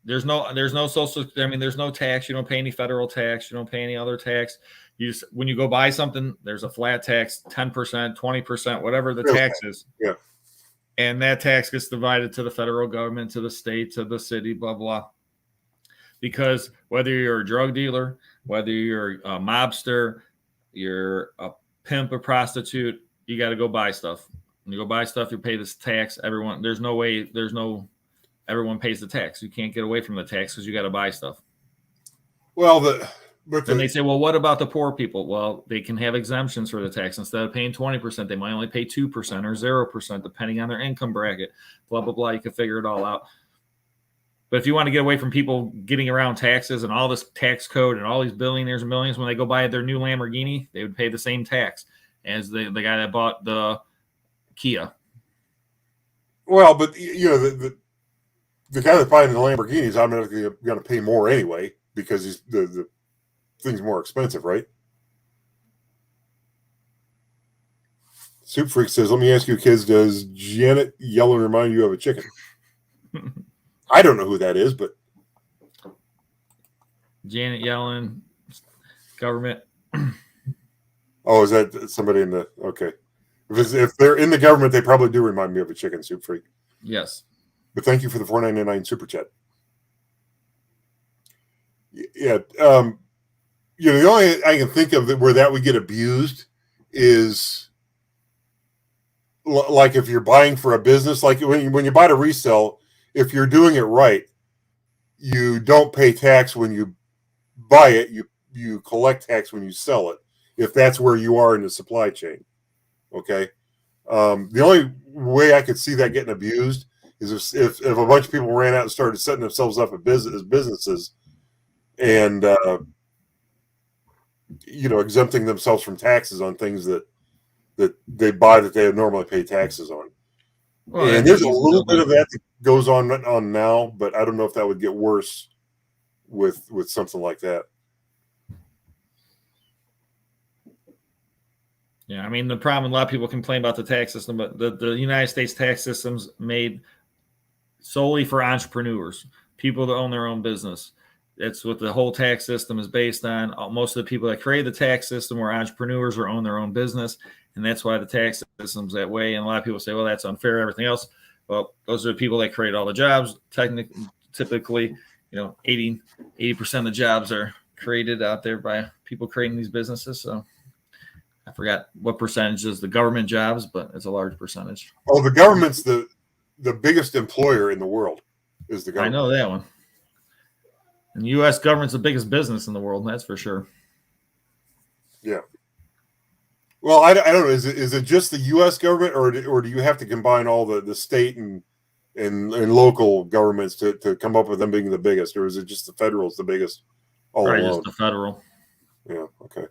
There's no social. I mean, there's no tax. You don't pay any federal tax. You don't pay any other tax. You just, when you go buy something, there's a flat tax, 10%, 20%, whatever the tax is. Yeah. And that tax gets divided to the federal government, to the state, to the city, blah, blah. Because whether you're a drug dealer, whether you're a mobster, you're a pimp, a prostitute, you got to go buy stuff. When you go buy stuff, you pay this tax. Everyone pays the tax. You can't get away from the tax because you got to buy stuff. Well, then they say, well, what about the poor people? Well, they can have exemptions for the tax. Instead of paying 20%, they might only pay 2% or 0%, depending on their income bracket, blah, blah, blah. You can figure it all out. But if you want to get away from people getting around taxes and all this tax code and all these billionaires and millions, when they go buy their new Lamborghini, they would pay the same tax as the guy that bought the Kia. Well, but, the guy that's buying the Lamborghini is automatically going to pay more anyway because the thing's more expensive, right? Soup Freak says, "Let me ask you, kids, does Janet Yellen remind you of a chicken?" I don't know who that is, but Janet Yellen, government. Oh, is that somebody in the? Okay, if they're in the government, they probably do remind me of a chicken. Soup Freak. Yes. But thank you for the $4.99 super chat. Yeah, the only I can think of where that would get abused is like if you're buying for a business, like when you buy to resell, if you're doing it right, you don't pay tax when you buy it. You collect tax when you sell it, if that's where you are in the supply chain. Okay, the only way I could see that getting abused is if a bunch of people ran out and started setting themselves up as businesses and exempting themselves from taxes on things that they buy that they would normally pay taxes on. Well, and there's a little bit of that goes on now, but I don't know if that would get worse with something like that. Yeah, I mean, the problem, a lot of people complain about the tax system, but the United States tax system's made solely for entrepreneurs, people that own their own business. That's what the whole tax system is based on. Most of the people that create the tax system were entrepreneurs or own their own business, and that's why the tax system's that way. And a lot of people say, well, that's unfair, everything else. Well, those are the people that create all the jobs. Typically, 80% of the jobs are created out there by people creating these businesses. So I forgot what percentage is the government jobs, but it's a large percentage. Oh, the government's the biggest employer in the world is the government. I know that one. And the U.S. government's the biggest business in the world. That's for sure. Yeah. Well, I don't know. Is it just the U.S. government, or do you have to combine all the state and local governments to come up with them being the biggest, or is it just the federal's the biggest all Right, alone? just the federal. Yeah. Okay.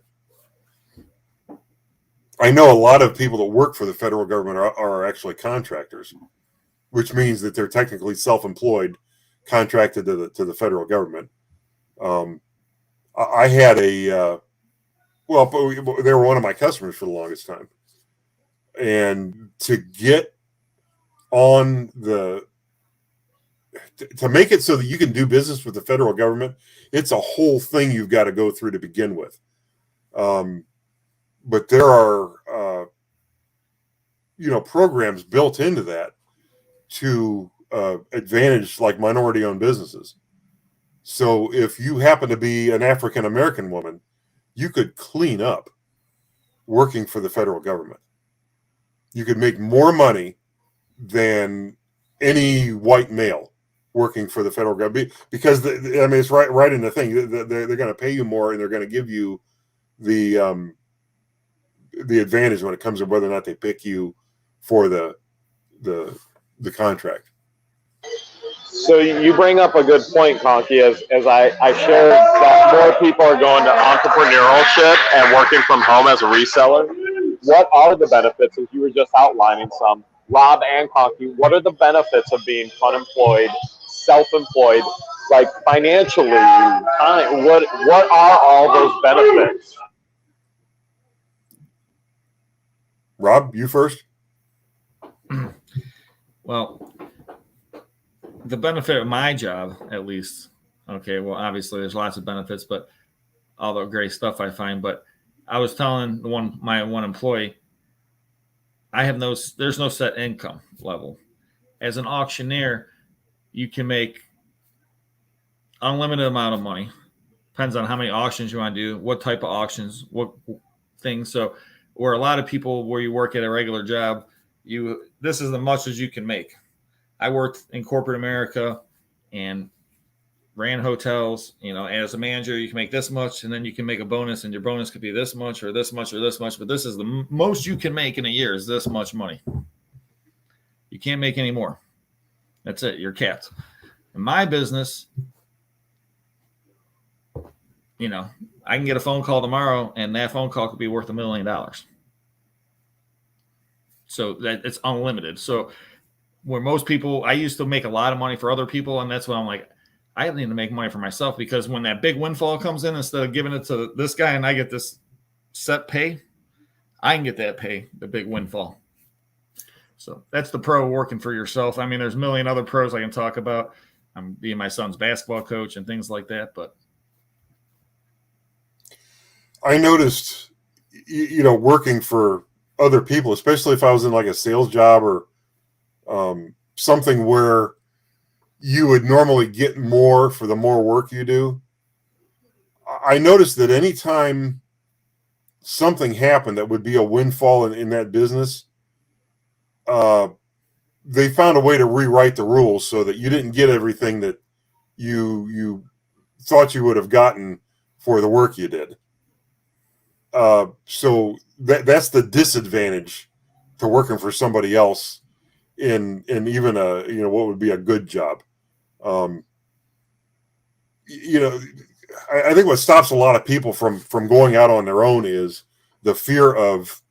I know a lot of people that work for the federal government are actually contractors, which means that they're technically self-employed, contracted to the federal government. I had they were one of my customers for the longest time, and to get on to make it so that you can do business with the federal government, it's a whole thing you've got to go through to begin with. But there are, programs built into that to advantage like minority-owned businesses. So if you happen to be an African-American woman, you could clean up working for the federal government. You could make more money than any white male working for the federal government because it's right in the thing. They're going to pay you more, and they're going to give you the advantage when it comes to whether or not they pick you for the contract. So you bring up a good point, Conky, as I shared that more people are going to entrepreneurship and working from home as a reseller. What are the benefits, as you were just outlining some, Rob and Conky, what are the benefits of being unemployed, self-employed, like financially? What are all those benefits? Rob, you first. Well, the benefit of my job, at least, okay, well, obviously there's lots of benefits, but all the great stuff I find. But I was telling my one employee, there's no set income level. As an auctioneer, you can make unlimited amount of money. Depends on how many auctions you want to do, what type of auctions, what things. So where a lot of people, where you work at a regular job, this is as much as you can make. I worked in corporate America and ran hotels. As a manager, you can make this much, and then you can make a bonus, and your bonus could be this much or this much or this much. But this is the most you can make in a year is this much money. You can't make any more. That's it. You're capped. In my business, I can get a phone call tomorrow, and that phone call could be worth $1 million. So that it's unlimited. So where most people, I used to make a lot of money for other people, and that's when I'm like, I need to make money for myself, because when that big windfall comes in, instead of giving it to this guy and I get this set pay, I can get that pay, the big windfall. So that's the pro working for yourself. I mean, there's a million other pros I can talk about. I'm being my son's basketball coach and things like that, but I noticed, working for other people, especially if I was in like a sales job or something where you would normally get more for the more work you do. I noticed that anytime something happened that would be a windfall in that business, they found a way to rewrite the rules so that you didn't get everything that you thought you would have gotten for the work you did. So that's the disadvantage to working for somebody else in even what would be a good job. I think what stops a lot of people from going out on their own is the fear of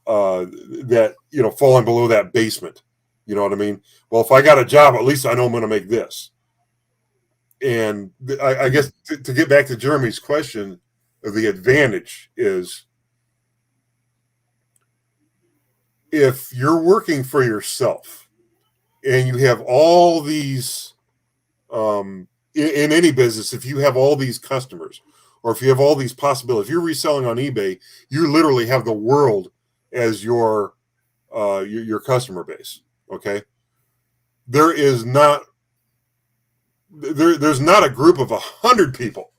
that falling below that basement. You know what I mean? Well, if I got a job, at least I know I'm going to make this. And I guess to get back to Jeremy's question, the advantage is if you're working for yourself and you have all these, in any business, if you have all these customers or if you have all these possibilities, if you're reselling on eBay, you literally have the world as your customer base. Okay. There's not a group of 100 people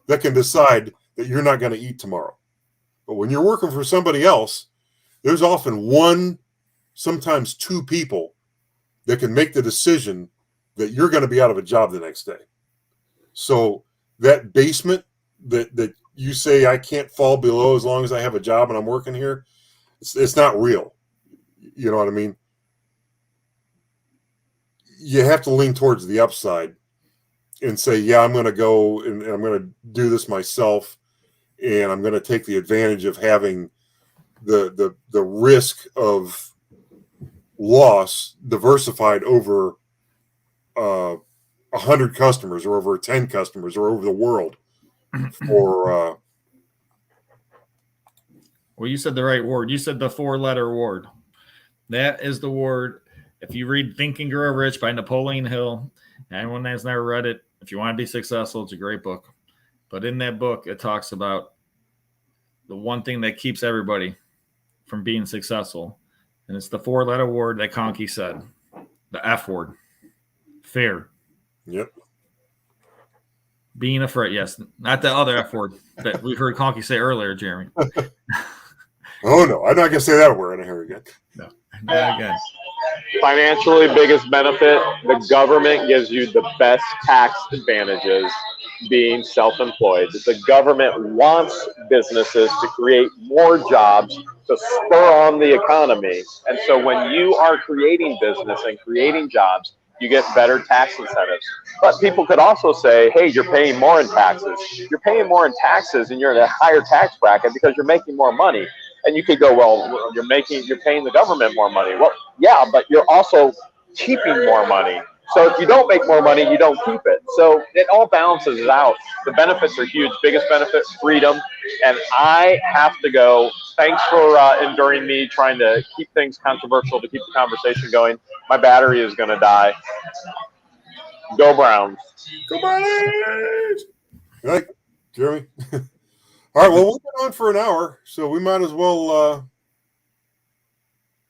that can decide that you're not going to eat tomorrow. But when you're working for somebody else, there's often one, sometimes two people that can make the decision that you're going to be out of a job the next day. So that basement that you say I can't fall below as long as I have a job and I'm working here, it's not real. You know what I mean? You have to lean towards the upside and say, yeah, I'm going to go and I'm going to do this myself, and I'm going to take the advantage of having the risk of loss diversified over 100 customers or over 10 customers or over the world. For well, you said the right word. You said the 4-letter word. That is the word. If you read Think and Grow Rich by Napoleon Hill, anyone that's never read it, if you want to be successful, it's a great book. But in that book, it talks about the one thing that keeps everybody from being successful. And it's the 4-letter word that Conkys said. The F word. Fear. Yep. Being afraid. Yes. Not the other F word that we heard Conkys say earlier, Jeremy. Oh, no. I'm not going to say that word in here again. No. Not again. Financially, biggest benefit, the government gives you the best tax advantages being self-employed. The government wants businesses to create more jobs to spur on the economy. And so when you are creating business and creating jobs, you get better tax incentives. But people could also say, hey, you're paying more in taxes. You're paying more in taxes and you're in a higher tax bracket because you're making more money. And you could go, well, you're paying the government more money. Well, yeah, but you're also keeping more money. So if you don't make more money, you don't keep it. So it all balances it out. The benefits are huge. Biggest benefit, freedom. And I have to go. Thanks for enduring me trying to keep things controversial, to keep the conversation going. My battery is going to die. Go Browns. Go Browns! Right, Jeremy? All right, well, we've been on for an hour, so we might as well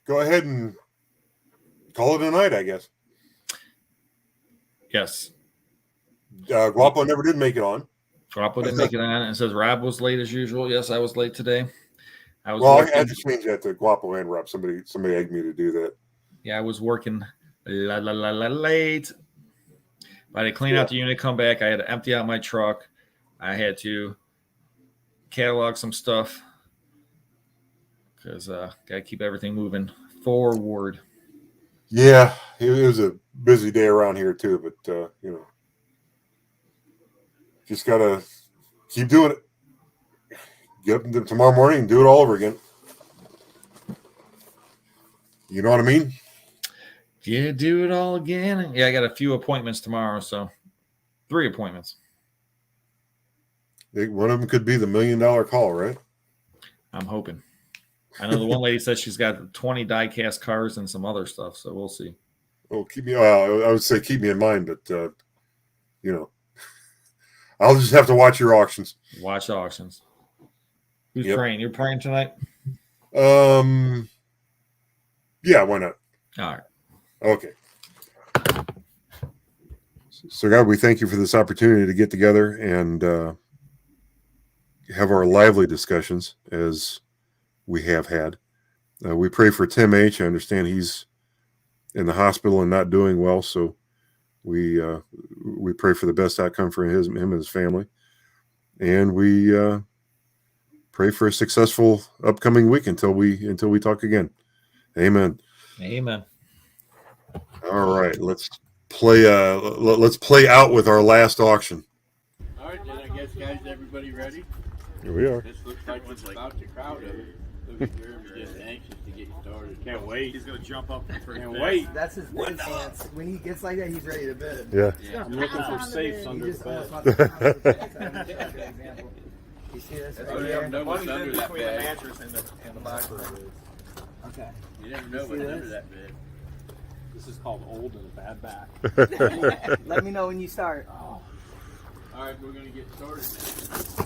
go ahead and call it a night, I guess. Yes. Guapo never did make it on. Guapo didn't make it on. It says Rob was late as usual. Yes, I was late today. I had to change that to Guapo and Rob. Somebody egged me to do that. Yeah, I was working late. But I had to clean out the unit, come back. I had to empty out my truck. I had to catalog some stuff because got to keep everything moving forward. Yeah, it was a busy day around here too, but just gotta keep doing it. Get up tomorrow morning and do it all over again. You know what I mean? Yeah, do it all again. Yeah, I got a few appointments tomorrow, so 3 appointments. One of them could be the $1 million call, right? I'm hoping. I know the one lady said she's got 20 die-cast cars and some other stuff, so we'll see. Oh, I would say keep me in mind, but I'll just have to watch your auctions. Watch auctions. Who's praying? You're praying tonight? Yeah, why not? All right. Okay. So, God, we thank you for this opportunity to get together and have our lively discussions as we have had. We pray for Tim H. I understand he's in the hospital and not doing well, so we pray for the best outcome for him and his family. And we pray for a successful upcoming week until we talk again. Amen. Amen. All right, let's play out with our last auction. All right, then I guess, guys, everybody ready? Here we are. This looks like it's about to crowd it. Look at Jeremy's just anxious to get started. Can't wait. He's going to jump up for Can't wait. That's his bid stance. When he gets like that, he's ready to bid. Yeah. I'm looking for safes He under just the almost bed. wants to example. You see this You right never here? know what's under that bed. mattress and the box. Okay. You never know what's under that bed. This is called old and a bad back. Let me know when you start. All right, we're going to get started now.